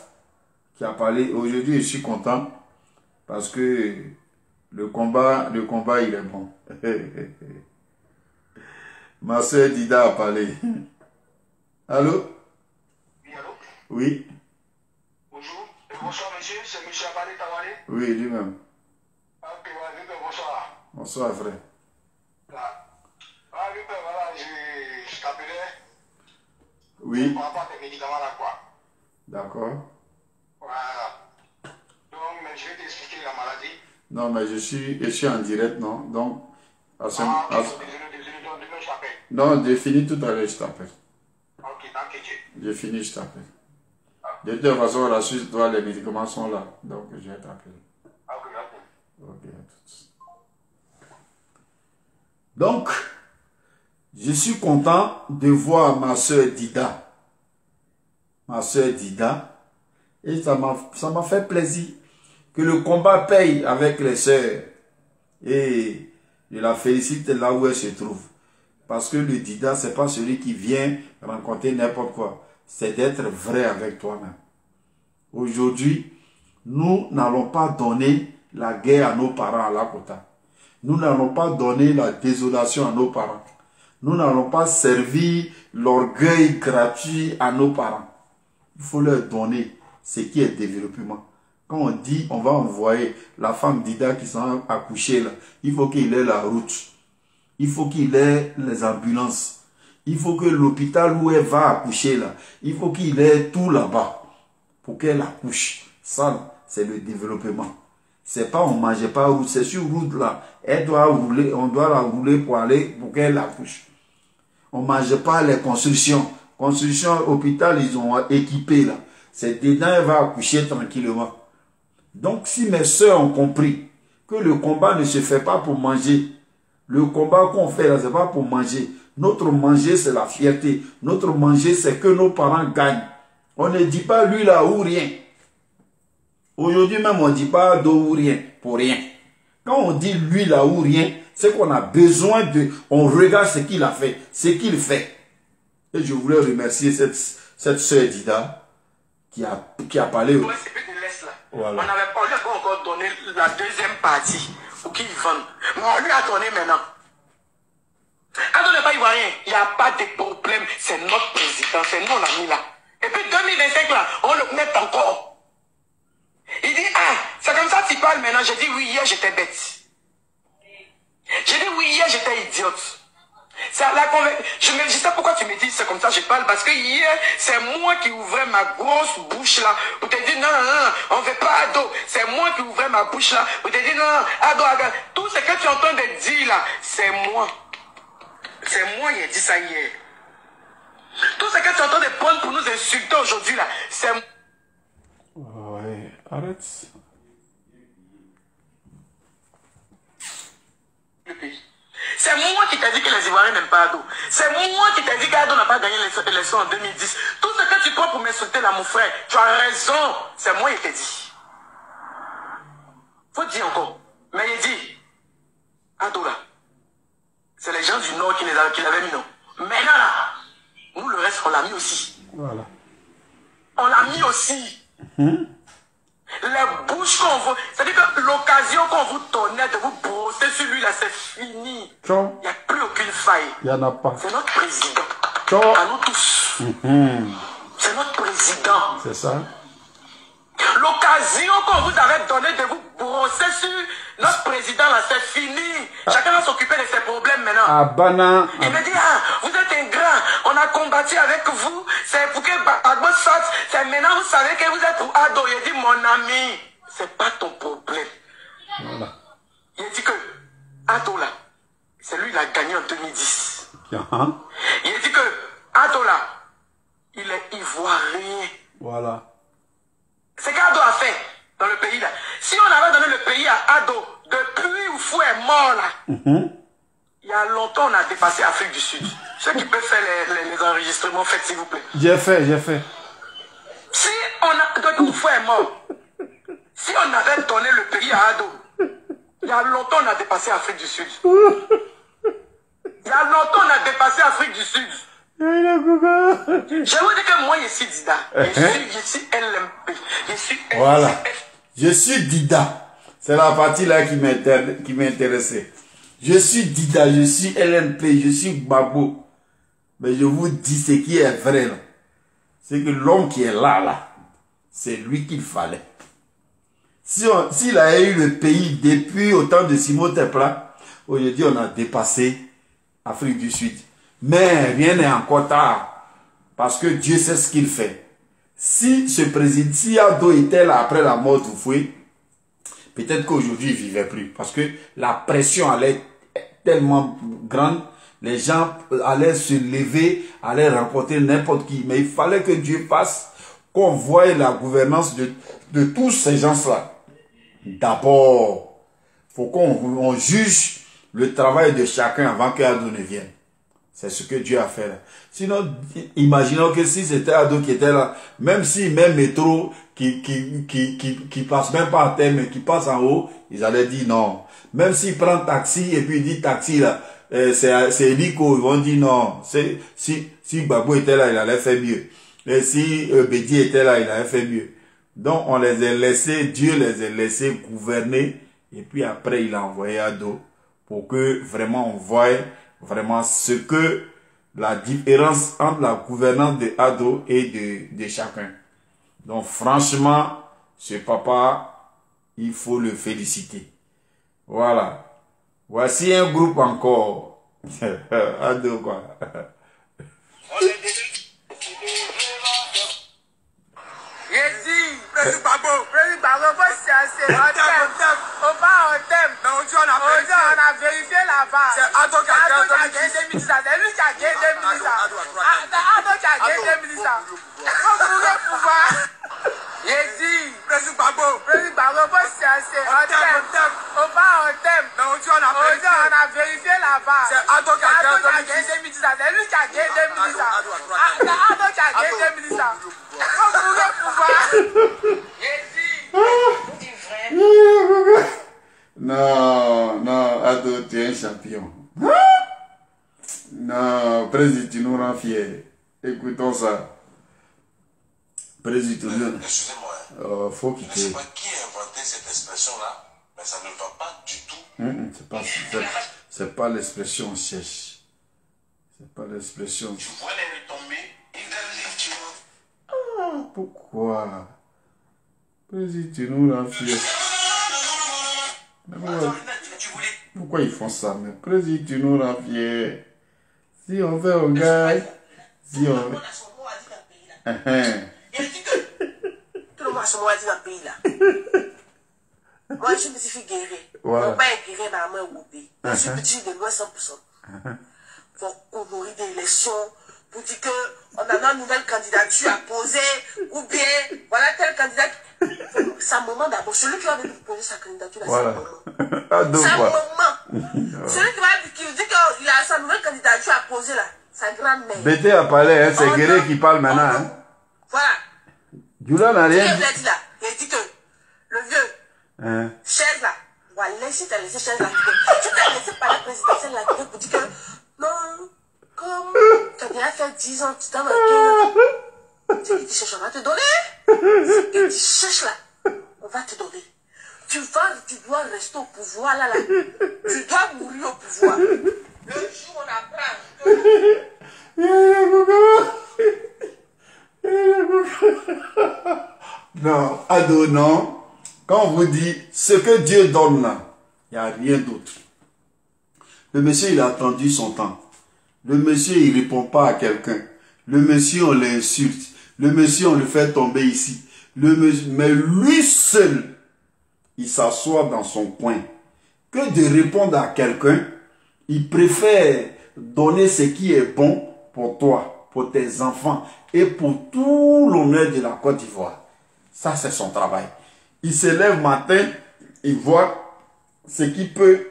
[SPEAKER 1] qui a parlé. Aujourd'hui, je suis content parce que le combat, il est bon. Ma soeur Dida a parlé. Allô?
[SPEAKER 5] Oui, allô?
[SPEAKER 1] Oui.
[SPEAKER 5] Bonjour. Bonsoir, monsieur. C'est monsieur Abali Tawale?
[SPEAKER 1] Oui, lui-même.
[SPEAKER 5] Ok, voilà, bonsoir.
[SPEAKER 1] Bonsoir, frère.
[SPEAKER 5] Voilà, je t'appelais.
[SPEAKER 1] Oui.
[SPEAKER 5] Par rapport à tes médicaments là, quoi.
[SPEAKER 1] D'accord.
[SPEAKER 5] Voilà. Donc, mais je vais t'expliquer la maladie.
[SPEAKER 1] Non, mais je suis en direct, non? Donc,
[SPEAKER 5] Désolé, donc demain je t'appelle.
[SPEAKER 1] non, j'ai fini tout à l'heure, je t'appelle.
[SPEAKER 5] Ok, t'inquiète.
[SPEAKER 1] J'ai fini, je t'appelle. De toute façon, la suite, toi, les médicaments sont là. Donc, je vais t'appeler.
[SPEAKER 5] Ok.
[SPEAKER 1] Ok, à tout de suite. Donc, je suis content de voir ma soeur Dida. Ma soeur Dida. Et ça m'a fait plaisir que le combat paye avec les soeurs. Et je la félicite là où elle se trouve. Parce que le Dida, ce n'est pas celui qui vient rencontrer n'importe quoi. C'est d'être vrai avec toi-même. Aujourd'hui, nous n'allons pas donner la guerre à nos parents à Lakota. Nous n'allons pas donner la désolation à nos parents. Nous n'allons pas servir l'orgueil gratuit à nos parents. Il faut leur donner ce qui est développement. Quand on dit on va envoyer la femme d'Ida qui s'en accoucher là, il faut qu'il ait la route. Il faut qu'il ait les ambulances. Il faut que l'hôpital où elle va accoucher là, il faut qu'il ait tout là-bas pour qu'elle accouche. Ça, c'est le développement. C'est pas on ne mangeait pas route, c'est sur route là. Elle doit rouler, on doit la rouler pour qu'elle accouche. On ne mange pas les constructions. Construction, hôpital, ils ont équipé là. C'est dedans, elle va accoucher tranquillement. Donc, si mes soeurs ont compris que le combat ne se fait pas pour manger, le combat qu'on fait là, c'est pas pour manger. Notre manger, c'est la fierté. Notre manger, c'est que nos parents gagnent. On ne dit pas lui là ou rien. Aujourd'hui même, on ne dit pas d'eau ou rien, pour rien. Quand on dit lui là ou rien, c'est qu'on a besoin de... On regarde ce qu'il a fait, ce qu'il fait. Et je voulais remercier cette sœur Dida qui a parlé.
[SPEAKER 5] Ouais, c'est plus de l'Est là. Voilà. On n'avait pas encore donné la deuxième partie pour qu'ils vendent. Mais on lui a donné maintenant. Ado n'est pas ivoirien, il n'y a pas de problème. C'est notre président, c'est nous l'ami mis là. Et puis 2025 là, on le met encore. Il dit, ah, c'est comme ça que tu parles maintenant. J'ai dit oui, hier j'étais bête. J'ai dit oui, hier j'étais idiote. Je sais pourquoi tu me dis c'est comme ça je parle, parce que hier c'est moi qui ouvrais ma grosse bouche là pour te dire non, on ne veut pas Ado. C'est moi qui ouvrais ma bouche là pour te dire non, Ado. Tout ce que tu es en train de dire là, c'est moi. C'est moi qui ai dit ça hier. Tout ce que tu es en train de prendre pour nous insulter aujourd'hui là, c'est moi.
[SPEAKER 1] Ouais, arrête.
[SPEAKER 5] C'est moi qui t'ai dit que les Ivoiriens n'aiment pas Ado. C'est moi qui t'ai dit qu'Ado n'a pas gagné l'élection en 2010. Tout ce que tu prends pour m'insulter là, mon frère, tu as raison. C'est moi qui t'ai dit. Faut dire encore. Mais il dit, Ado là, c'est les gens du Nord qui l'avaient mis, non. Maintenant là, nous le reste, on l'a mis aussi.
[SPEAKER 1] Voilà.
[SPEAKER 5] On l'a mis aussi. Les bouches qu'on vous... C'est-à-dire que l'occasion qu'on vous donnait de vous brosser sur lui là, c'est fini. Il n'y a plus aucune faille.
[SPEAKER 1] Il n'y en a pas.
[SPEAKER 5] C'est notre président. À nous tous. C'est notre président.
[SPEAKER 1] C'est ça.
[SPEAKER 5] L'occasion qu'on vous avait donnée de vous brosser sur notre président là, c'est fini. Chacun va s'occuper de ses problèmes maintenant. Il me dit, ah, vous êtes un grand, on a combattu avec vous, c'est pour que Gbagbo sorte, c'est maintenant vous savez que vous êtes pour Ado. Il dit, mon ami, c'est pas ton problème.
[SPEAKER 1] Voilà.
[SPEAKER 5] Il dit que Ado là, c'est lui qui a gagné en 2010. Il dit que Ado là, il est ivoirien.
[SPEAKER 1] Voilà.
[SPEAKER 5] C'est qu'Ado a fait dans le pays là. Si on avait donné le pays à Ado, depuis où Fou est mort là, il y a longtemps on a dépassé l'Afrique du Sud. Ceux qui peuvent faire les enregistrements, faites s'il vous plaît.
[SPEAKER 1] J'ai fait.
[SPEAKER 5] Si on a, depuis où Fou est mort, si on avait donné le pays à Ado, il y a longtemps on a dépassé l'Afrique du Sud. Il y a longtemps on a dépassé l'Afrique du Sud. Je vous dis que moi, je suis Dida. Je suis LMP. Je suis LMP.
[SPEAKER 1] Voilà. Je suis Dida. C'est la partie là qui m'intéressait. Je suis Dida, je suis LMP, je suis Gbagbo. Mais je vous dis ce qui est vrai là. C'est que l'homme qui est là, c'est lui qu'il fallait. S'il a eu le pays depuis au temps de Simon Tepla, aujourd'hui on a dépassé l'Afrique du Sud. Mais rien n'est encore tard. Parce que Dieu sait ce qu'il fait. Si ce président, si Ado était là après la mort d'Oufoué, peut-être qu'aujourd'hui il ne vivait plus. Parce que la pression allait tellement grande, les gens allaient se lever, allaient rencontrer n'importe qui. Mais il fallait que Dieu fasse qu'on voie la gouvernance de tous ces gens-là. D'abord, il faut qu'on juge le travail de chacun avant qu'Ado ne vienne. C'est ce que Dieu a fait là. Sinon, imaginons que si c'était Ado qui était là, même si même métro qui passe même pas à terre, mais qui passe en haut, ils allaient dire non. Même s'il prend taxi et puis il dit taxi là, c'est hélico, ils vont dire non. Si Gbagbo était là, il allait faire mieux. Et si Bédi était là, il allait faire mieux. Donc on les a laissés, Dieu les a laissés gouverner. Et puis après, il a envoyé Ado pour que vraiment on voie vraiment ce que la différence entre la gouvernance de Ado et de chacun. Donc franchement, ce papa, il faut le féliciter. Voilà. Voici un groupe encore. Ado quoi.
[SPEAKER 5] On a vérifié là-bas. C'est Ado qui a gagné 2010. C'est lui qui a gagné 2010. Ado qui a gagné 2010. Vous pouvez pouvoir. Yézi. Président Gbagbo, faut chercher. On va en thème. On a vérifié là-bas. C'est Ado qui a gagné 2010. C'est lui qui a gagné 2010. Ado qui a gagné 2010. Vous pouvez pouvoir. Yézi.
[SPEAKER 1] Non, non, Ado, tu es un champion. Non, Président, tu nous rends fiers. Écoutons ça. Président, faut quitter.
[SPEAKER 2] Je ne sais pas qui a inventé cette expression-là, mais ça ne va pas du tout.
[SPEAKER 1] C'est pas l'expression sèche. C'est pas l'expression.
[SPEAKER 2] Tu vois les retombées, il
[SPEAKER 1] Pourquoi? Président, tu nous rends fiers. Pourquoi ils font ça? Mais Président, tu nous rends fiers. Si on fait au gars, si on...
[SPEAKER 6] Tout le monde se moit dans le pays là. Moi, je me suis fait guérir. Mon père est guéri dans la main au pays. Je suis petit de loin 100%. Pour honorer des élections, pour dire qu'on a une nouvelle candidature à poser, ou bien, voilà tel candidat. C'est un moment d'abord. Celui qui va venir poser sa candidature, c'est un moment. C'est un moment. Celui qui dit qu'il a sa nouvelle candidature à poser là, sa grand-mère.
[SPEAKER 1] Bété a parlé, hein, c'est Guéré qui parle maintenant. Hein.
[SPEAKER 6] Voilà.
[SPEAKER 1] Djoula n'a rien dit.
[SPEAKER 6] Il a dit que le vieux, chaise là, voilà, si tu as laissé chaise là, tu t'as laissé parler présidentielle là pour dire que non, comme tu as déjà fait 10 ans, tu t'en as 15 ans. Tu dis, tu cherches, on va te donner. Ce que tu cherches là, on va te donner. Tu dois rester au pouvoir là. Tu dois mourir au pouvoir. Le jour où on apprend que...
[SPEAKER 1] Non, Ado, non. Quand on vous dit ce que Dieu donne là, il n'y a rien d'autre. Le monsieur, il a attendu son temps. Le monsieur, il ne répond pas à quelqu'un. Le monsieur, on l'insulte. Le monsieur, on le fait tomber ici. Mais lui seul, il s'assoit dans son coin. Que de répondre à quelqu'un, il préfère donner ce qui est bon pour toi, pour tes enfants et pour tout l'honneur de la Côte d'Ivoire. Ça, c'est son travail. Il se lève matin, il voit ce qui peut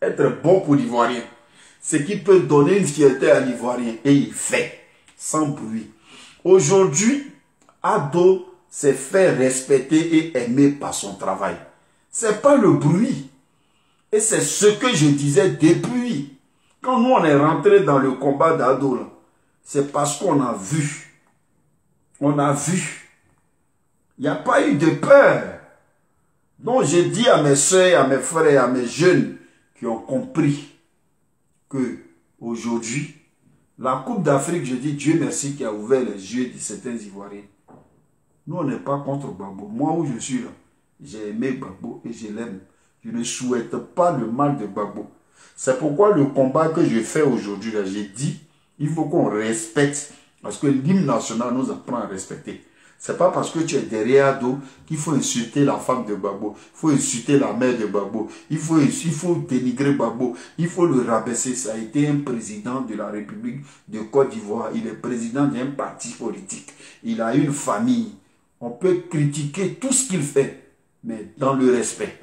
[SPEAKER 1] être bon pour l'Ivoirien, ce qui peut donner une fierté à l'Ivoirien, et il fait, sans bruit. Aujourd'hui, Ado s'est fait respecter et aimer par son travail. C'est pas le bruit. Et c'est ce que je disais depuis. Quand nous, on est rentré dans le combat d'Ado, c'est parce qu'on a vu. On a vu. Il n'y a pas eu de peur. Donc, je dis à mes soeurs, à mes frères, à mes jeunes qui ont compris que aujourd'hui, la Coupe d'Afrique, je dis Dieu merci qui a ouvert les yeux de certains Ivoiriens. Nous, on n'est pas contre Gbagbo. Moi, où je suis là, j'ai aimé Gbagbo et je l'aime. Je ne souhaite pas le mal de Gbagbo. C'est pourquoi le combat que je fais aujourd'hui, là, j'ai dit, il faut qu'on respecte. Parce que l'hymne national nous apprend à respecter. C'est pas parce que tu es derrière Ado qu'il faut insulter la femme de Gbagbo. Il faut insulter la mère de Gbagbo. Il faut dénigrer Gbagbo. Il faut le rabaisser. Ça a été un président de la République de Côte d'Ivoire. Il est président d'un parti politique. Il a une famille. On peut critiquer tout ce qu'il fait, mais dans le respect.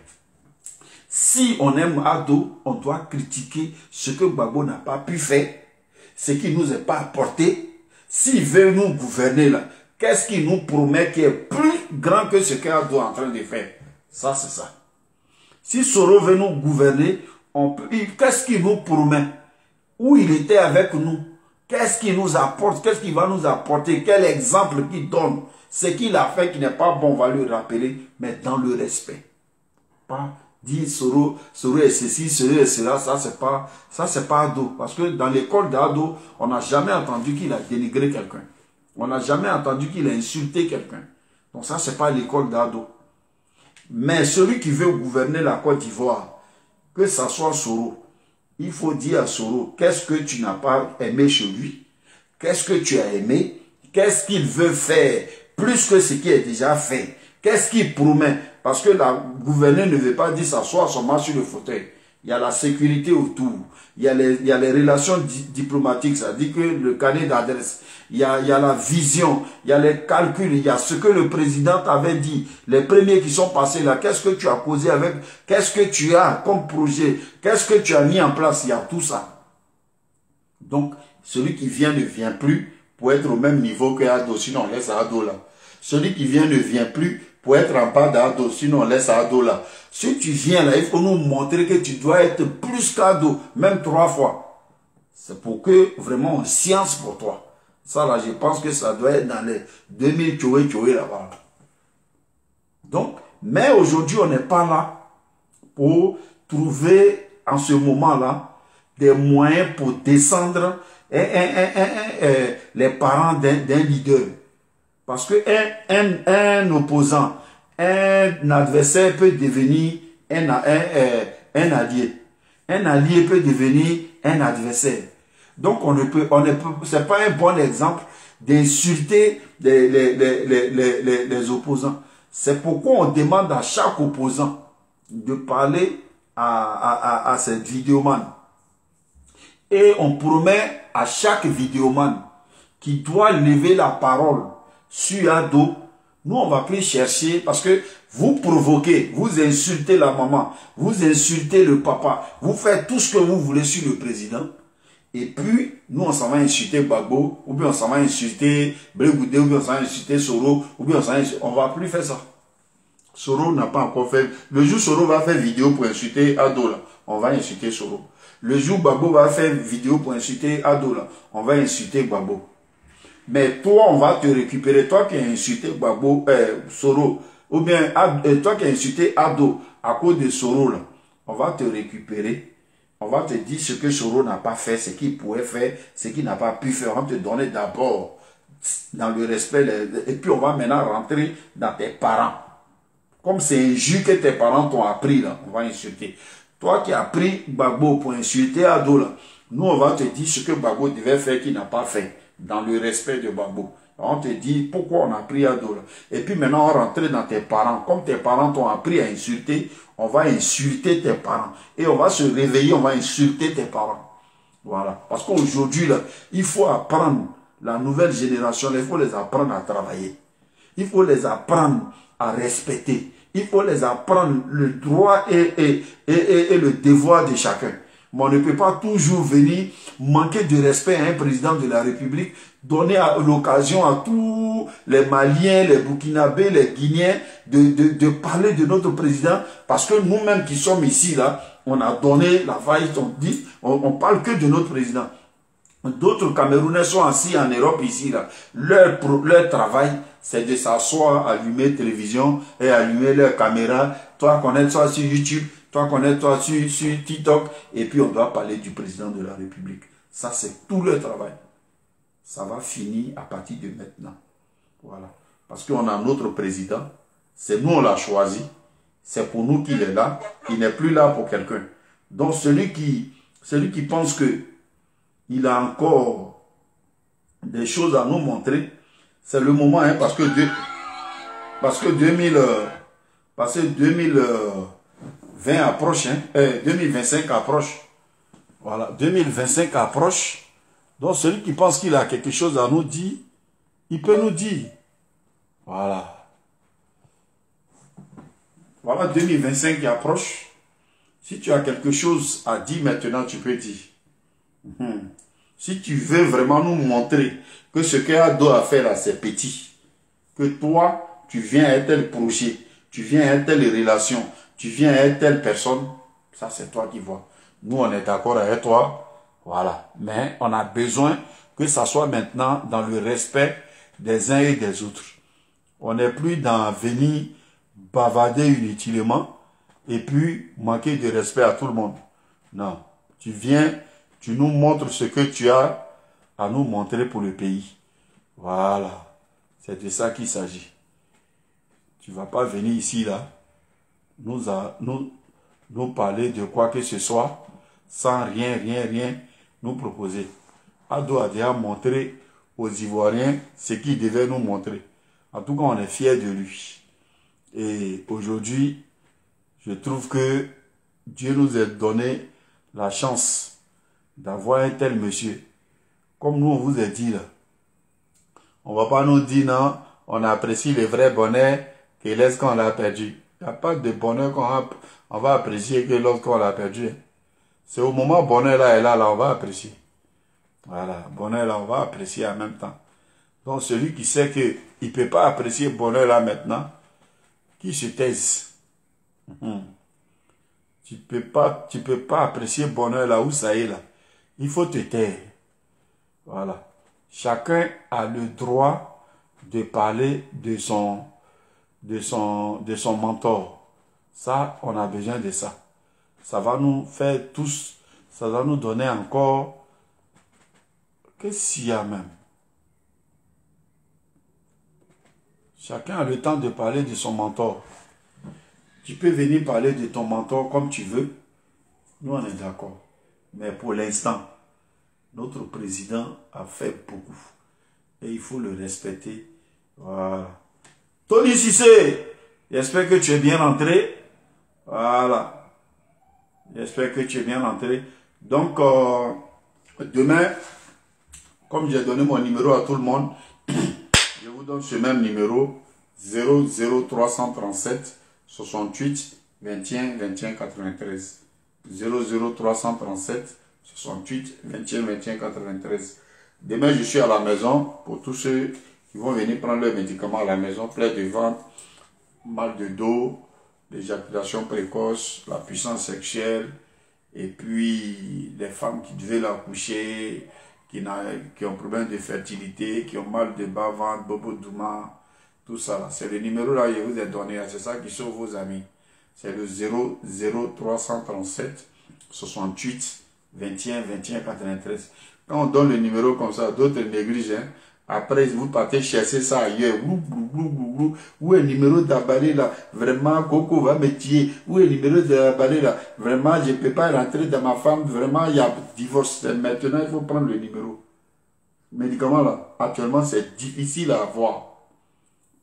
[SPEAKER 1] Si on aime Ado, on doit critiquer ce que Gbagbo n'a pas pu faire, ce qui nous est pas apporté. S'il veut nous gouverner là, qu'est-ce qu'il nous promet qui est plus grand que ce qu'Ado est en train de faire? Ça, c'est ça. Si Soro veut nous gouverner, qu'est-ce qu'il nous promet? Où il était avec nous? Qu'est-ce qu'il nous apporte? Qu'est-ce qu'il va nous apporter? Quel exemple qu'il donne? Ce qu'il a fait qui n'est pas bon, on va le rappeler, mais dans le respect. Pas dire Soro est ceci, Soro est cela, ça c'est pas Ado. Parce que dans l'école d'Ado, on n'a jamais entendu qu'il a dénigré quelqu'un. On n'a jamais entendu qu'il a insulté quelqu'un. Donc ça, c'est pas l'école d'Ado. Mais celui qui veut gouverner la Côte d'Ivoire, que ça soit Soro, il faut dire à Soro, qu'est-ce que tu n'as pas aimé chez lui? Qu'est-ce que tu as aimé? Qu'est-ce qu'il veut faire plus que ce qui est déjà fait? Qu'est-ce qu'il promet? Parce que la gouverneure ne veut pas dire s'asseoir seulement sur le fauteuil. Il y a la sécurité autour. Il y a les relations diplomatiques, ça dit que le carnet d'adresse. Il y a la vision, il y a les calculs, il y a ce que le président avait dit. Les premiers qui sont passés là, qu'est-ce que tu as causé avec? Qu'est-ce que tu as comme projet? Qu'est-ce que tu as mis en place? Il y a tout ça. Donc, celui qui vient ne vient plus pour être au même niveau que Ado, sinon on laisse Ado là. Celui qui vient ne vient plus pour être en bas d'Ado, sinon on laisse Ado là. Si tu viens là, il faut nous montrer que tu dois être plus qu'Ado, même 3 fois. C'est pour que vraiment on science pour toi. Ça là, je pense que ça doit être dans les 2000 tchoué là-bas. Donc, mais aujourd'hui, on n'est pas là pour trouver en ce moment-là des moyens pour descendre les parents d'un leader. Parce que un opposant, un adversaire peut devenir un allié. Un allié peut devenir un adversaire. Donc c'est pas un bon exemple d'insulter les opposants. C'est pourquoi on demande à chaque opposant de parler à cette vidéoman. Et on promet à chaque vidéoman qui doit lever la parole sur Ado. Nous, on va plus chercher parce que vous provoquez, vous insultez la maman, vous insultez le papa, vous faites tout ce que vous voulez sur le président. Et puis, nous, on s'en va insulter Gbagbo, ou bien on s'en va insulter Brégoudé, ou bien on s'en va insulter Soro, ou bien on s'en va insulter. On va plus faire ça. Soro n'a pas encore fait. Le jour Soro va faire vidéo pour insulter Ado, là, on va insulter Soro. Le jour Gbagbo va faire vidéo pour insulter Ado, là, on va insulter Gbagbo. Mais toi, on va te récupérer, toi qui as insulté Gbagbo, Soro, ou bien toi qui as insulté Ado à cause de Soro, là, on va te récupérer. On va te dire ce que Soro n'a pas fait, ce qu'il pourrait faire, ce qu'il n'a pas pu faire. On va te donner d'abord dans le respect. Et puis on va maintenant rentrer dans tes parents. Comme c'est injuste que tes parents t'ont appris, là, on va insulter. Toi qui as pris Gbagbo pour insulter Ado, là, nous on va te dire ce que Gbagbo devait faire qu'il n'a pas fait. Dans le respect de Gbagbo. On te dit pourquoi on a pris Ado là. Et puis maintenant on rentre dans tes parents. Comme tes parents t'ont appris à insulter, on va insulter tes parents. Et on va se réveiller, on va insulter tes parents. Voilà. Parce qu'aujourd'hui là, il faut apprendre la nouvelle génération, il faut les apprendre à travailler. Il faut les apprendre à respecter. Il faut les apprendre le droit et le devoir de chacun. Mais on ne peut pas toujours venir manquer de respect à un président de la République, donner l'occasion à tous les Maliens, les Burkinabés, les Guinéens de parler de notre président, parce que nous-mêmes qui sommes ici, là, on a donné la vaille, on parle que de notre président. D'autres Camerounais sont assis en Europe ici, là. Leur travail, c'est de s'asseoir, allumer télévision et allumer leur caméra. Toi, connaître ça sur YouTube. Toi, connais-toi sur TikTok, et puis on doit parler du président de la République. Ça, c'est tout le travail. Ça va finir à partir de maintenant. Voilà. Parce qu'on a notre président. C'est nous, on l'a choisi. C'est pour nous qu'il est là. Il n'est plus là pour quelqu'un. Donc, celui qui pense qu'il a encore des choses à nous montrer, c'est le moment, hein, parce que 2020 approche, hein, 2025 approche. Voilà, 2025 approche. Donc celui qui pense qu'il a quelque chose à nous dire, il peut nous dire. Voilà. Voilà 2025 qui approche. Si tu as quelque chose à dire maintenant, tu peux dire. Si tu veux vraiment nous montrer que ce que Ado a fait là, c'est petit. Que toi, tu viens à un tel projet, tu viens à une telle relation, tu viens à une telle personne, ça c'est toi qui vois. Nous on est d'accord avec toi, voilà. Mais on a besoin que ça soit maintenant dans le respect des uns et des autres. On n'est plus dans venir bavarder inutilement et puis manquer de respect à tout le monde. Non. Tu viens, tu nous montres ce que tu as à nous montrer pour le pays. Voilà. C'est de ça qu'il s'agit. Tu ne vas pas venir ici, là, nous parler de quoi que ce soit, sans rien nous proposer. Ado a déjà montré aux Ivoiriens ce qu'il devait nous montrer. En tout cas, on est fiers de lui. Et aujourd'hui, je trouve que Dieu nous a donné la chance d'avoir un tel monsieur. Comme nous, on vous a dit là. On ne va pas nous dire non, on apprécie le vrai bonheur que lorsqu'on l'a perdu. Il n'y a pas de bonheur qu'on va apprécier que lorsqu'on l'a perdu. C'est au moment où bonheur là est là, on va apprécier. Voilà, bonheur là, on va apprécier en même temps. Donc celui qui sait qu'il ne peut pas apprécier bonheur là maintenant, qui se taise. Tu peux pas apprécier bonheur là où ça est là. Il faut te taire. Voilà. Chacun a le droit de parler de son mentor. Ça, on a besoin de ça. Ça va nous faire tous, ça va nous donner encore, qu'est-ce qu'il y a même? Chacun a le temps de parler de son mentor. Tu peux venir parler de ton mentor comme tu veux. Nous, on est d'accord. Mais pour l'instant, notre président a fait beaucoup. Et il faut le respecter. Voilà. Tony Cissé, j'espère que tu es bien entré. Voilà. J'espère que tu es bien entré. Donc, demain, comme j'ai donné mon numéro à tout le monde, je vous donne ce même numéro, 00337 68 21 21 93. 00337 68 21 21 93. Demain, je suis à la maison pour tous ceux qui vont venir prendre leurs médicaments à la maison, plaie de ventre, mal de dos, l'éjaculation précoce, la puissance sexuelle, et puis les femmes qui devaient l'accoucher, qui ont problème de fertilité, qui ont mal de bas-ventre, bobo douma, tout ça. C'est le numéro là que je vous ai donné, c'est ça qui sauve vos amis. C'est le 00337 68 21 21 93. Quand on donne le numéro comme ça, d'autres négligent. Hein? Après, vous partez chercher ça ailleurs. Où est le numéro d'Abalé là? Vraiment, Coco va me tuer. Où est le numéro d'Abalé là? Vraiment, je ne peux pas rentrer dans ma femme. Vraiment, il y a divorce. Maintenant, il faut prendre le numéro. Médicament là, actuellement, c'est difficile à avoir.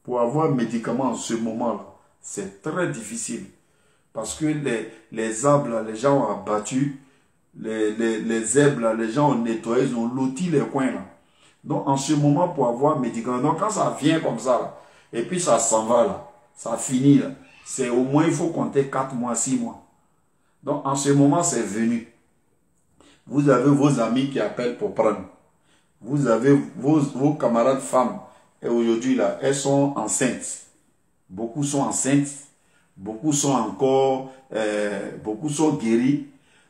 [SPEAKER 1] Pour avoir un médicament en ce moment là, c'est très difficile. Parce que les arbres là, les gens ont abattu. Les herbes là, les gens ont nettoyé, ils ont loti les coins là. Donc en ce moment pour avoir un médicament, donc quand ça vient comme ça là, et puis ça s'en va là, ça finit là, c'est au moins il faut compter 4 mois, 6 mois. Donc en ce moment c'est venu. Vous avez vos amis qui appellent pour prendre. Vous avez vos camarades femmes, et aujourd'hui là, elles sont enceintes. Beaucoup sont enceintes, beaucoup sont encore, beaucoup sont guéris.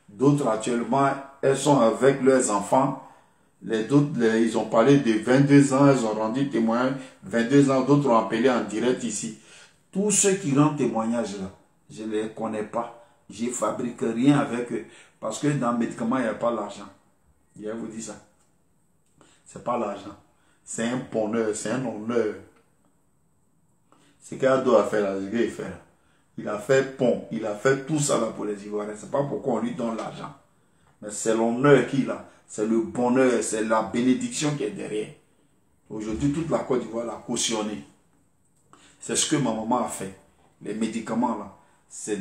[SPEAKER 1] D'autres actuellement, elles sont avec leurs enfants. Les autres, ils ont parlé de 22 ans, ils ont rendu témoignage. 22 ans, d'autres ont appelé en direct ici. Tous ceux qui rendent témoignage là, je ne les connais pas. Je ne fabrique rien avec eux. Parce que dans le médicament, il n'y a pas l'argent. Je vous dis ça. Ce n'est pas l'argent. C'est un bonheur, c'est un honneur. C'est qu'un doit faire là, ce qu'il fait là. Il a fait pont, il a fait tout ça là pour les Ivoiriens. C'est pas pourquoi on lui donne l'argent. Mais c'est l'honneur qu'il a. C'est le bonheur, c'est la bénédiction qui est derrière. Aujourd'hui, toute la Côte d'Ivoire l'a cautionné. C'est ce que ma maman a fait. Les médicaments là, c'est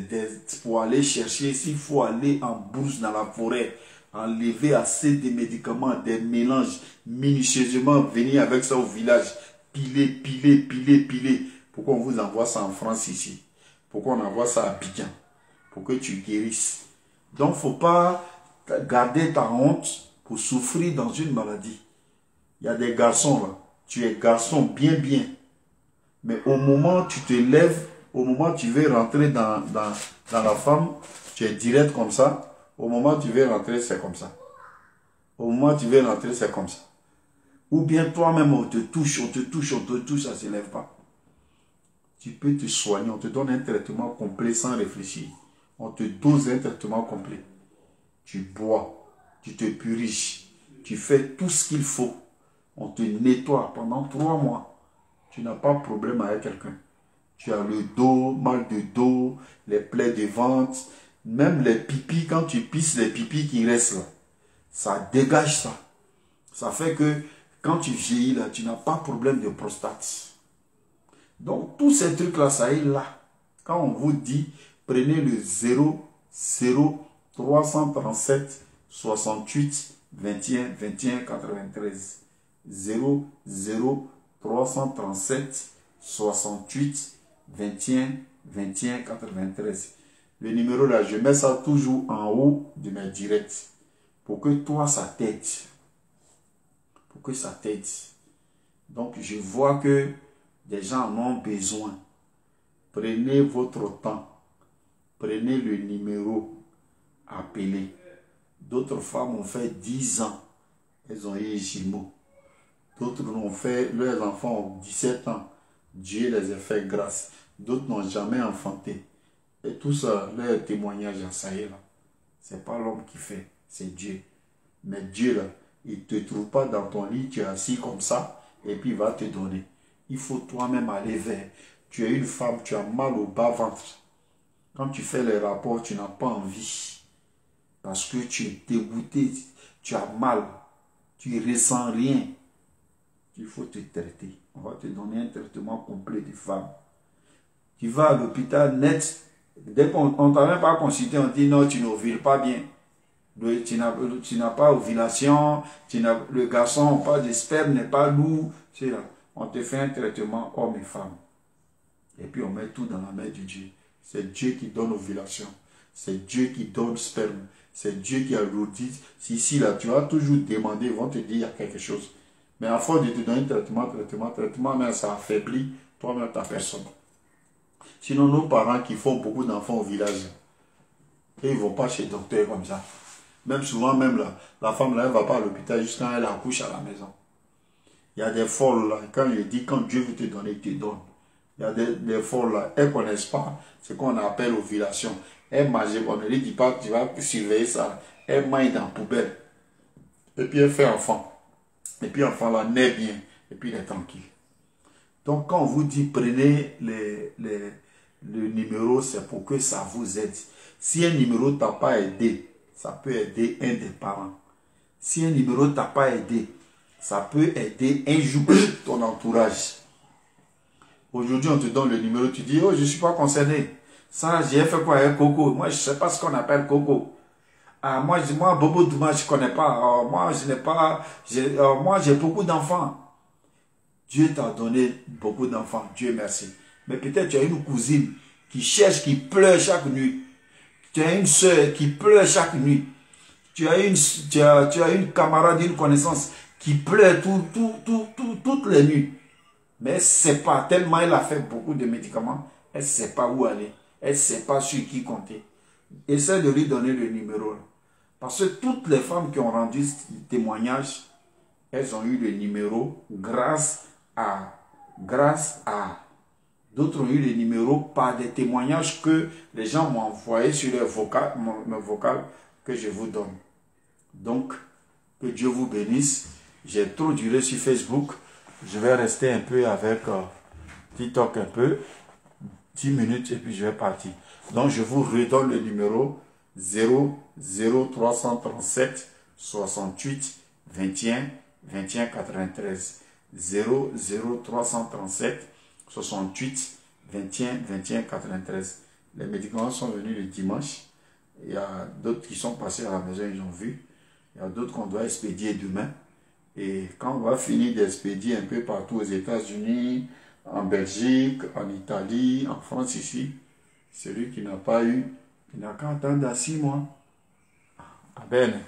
[SPEAKER 1] pour aller chercher, s'il faut aller en brousse dans la forêt, enlever assez de médicaments, des mélanges, minutieusement venir avec ça au village, piler. Pourquoi on vous envoie ça en France ici? Pourquoi on envoie ça à Abidjan? Pour que tu guérisses. Donc, il ne faut pas garder ta honte pour souffrir dans une maladie. Il y a des garçons là. Tu es garçon bien. Mais au moment où tu te lèves, au moment où tu veux rentrer dans la femme, tu es direct comme ça. Au moment où tu veux rentrer, c'est comme ça. Au moment où tu veux rentrer, c'est comme ça. Ou bien toi-même, on te touche, ça ne se lève pas. Tu peux te soigner, on te donne un traitement complet sans réfléchir. On te dose un traitement complet. Tu bois, tu te puriges, tu fais tout ce qu'il faut. On te nettoie pendant 3 mois. Tu n'as pas de problème avec quelqu'un. Tu as le dos, mal de dos, les plaies de ventre, même les pipis, quand tu pisses les pipis qui restent là, ça dégage ça. Ça fait que quand tu vieillis là, tu n'as pas de problème de prostate. Donc tous ces trucs-là, ça est là. Quand on vous dit, prenez le 337 68 21 21 93. 337 68 21 21 93. Le numéro là, je mets ça toujours en haut de mes directs. Pour que toi, ça t'aide. Pour que ça t'aide. Donc, je vois que des gens en ont besoin. Prenez votre temps. Prenez le numéro. Appelez. D'autres femmes ont fait 10 ans. Elles ont eu les jumeaux. D'autres ont fait, leurs enfants ont 17 ans. Dieu les a fait grâce. D'autres n'ont jamais enfanté. Et tout ça, leur témoignage, ça y est là. C'est pas l'homme qui fait, c'est Dieu. Mais Dieu là, il ne te trouve pas dans ton lit, tu es assis comme ça, et puis il va te donner. Il faut toi-même aller vers. Tu es une femme, tu as mal au bas-ventre. Quand tu fais les rapports, tu n'as pas envie. Parce que tu es dégoûté, tu as mal, tu ne ressens rien. Il faut te traiter. On va te donner un traitement complet de femme. Tu vas à l'hôpital net, dès qu'on ne t'a même pas consulté, on dit non, tu n'ovules pas bien. Tu n'as pas ovulation, le garçon n'a pas de sperme, n'est pas lourd. C'est là. On te fait un traitement homme et femme. Et puis on met tout dans la main de Dieu. C'est Dieu qui donne ovulation. C'est Dieu qui donne sperme. C'est Dieu qui alourdit. Si là, tu vas toujours demander, ils vont te dire il y a quelque chose. Mais à force de te donner traitement, mais ça affaiblit toi-même ta personne. Sinon, nos parents qui font beaucoup d'enfants au village, et ils ne vont pas chez le docteur comme ça. Même souvent, même la femme là, elle ne va pas à l'hôpital jusqu'à quand elle accouche à la maison. Il y a des folles là, quand je dis, quand Dieu veut te donner, il te donne. Il y a des folles là, elles ne connaissent pas ce qu'on appelle ovulation. Elles mangent, on ne lui dit pas que tu vas surveiller ça. Elles mangent dans la poubelle. Et puis elle fait enfant. Et puis l'enfant là naît bien. Et puis il est tranquille. Donc quand on vous dit prenez le numéro, c'est pour que ça vous aide. Si un numéro ne t'a pas aidé, ça peut aider un des parents. Si un numéro ne t'a pas aidé, ça peut aider un jour ton entourage. Aujourd'hui, on te donne le numéro, tu dis, oh, je ne suis pas concerné. Ça, j'ai fait quoi avec Coco? Moi, je ne sais pas ce qu'on appelle Coco. Ah, moi, Bobo Douma, je ne connais pas. Moi, je n'ai pas. Moi, j'ai beaucoup d'enfants. Dieu t'a donné beaucoup d'enfants. Dieu merci. Mais peut-être tu as une cousine qui cherche, qui pleure chaque nuit. Tu as une soeur qui pleure chaque nuit. Tu as une camarade, une connaissance qui pleure toutes les nuits. Mais elle ne sait pas, tellement elle a fait beaucoup de médicaments, elle ne sait pas où aller. Elle ne sait pas sur qui compter. Essaie de lui donner le numéro. Parce que toutes les femmes qui ont rendu ce témoignage, elles ont eu le numéro grâce à d'autres ont eu les numéros par des témoignages que les gens m'ont envoyés sur leur vocal, mon vocal que je vous donne. Donc, que Dieu vous bénisse. J'ai trop duré sur Facebook. Je vais rester un peu avec TikTok un peu. 10 minutes et puis je vais partir. Donc, je vous redonne le numéro 00337 68 21 21 93. 00337 68 21 21 93. Les médicaments sont venus le dimanche. Il y a d'autres qui sont passés à la maison, ils ont vu. Il y a d'autres qu'on doit expédier demain. Et quand on va finir d'expédier un peu partout aux États-Unis, en Belgique, en Italie, en France ici, celui qui n'a pas eu, il n'a qu'à attendre à 6 mois. Ah ben,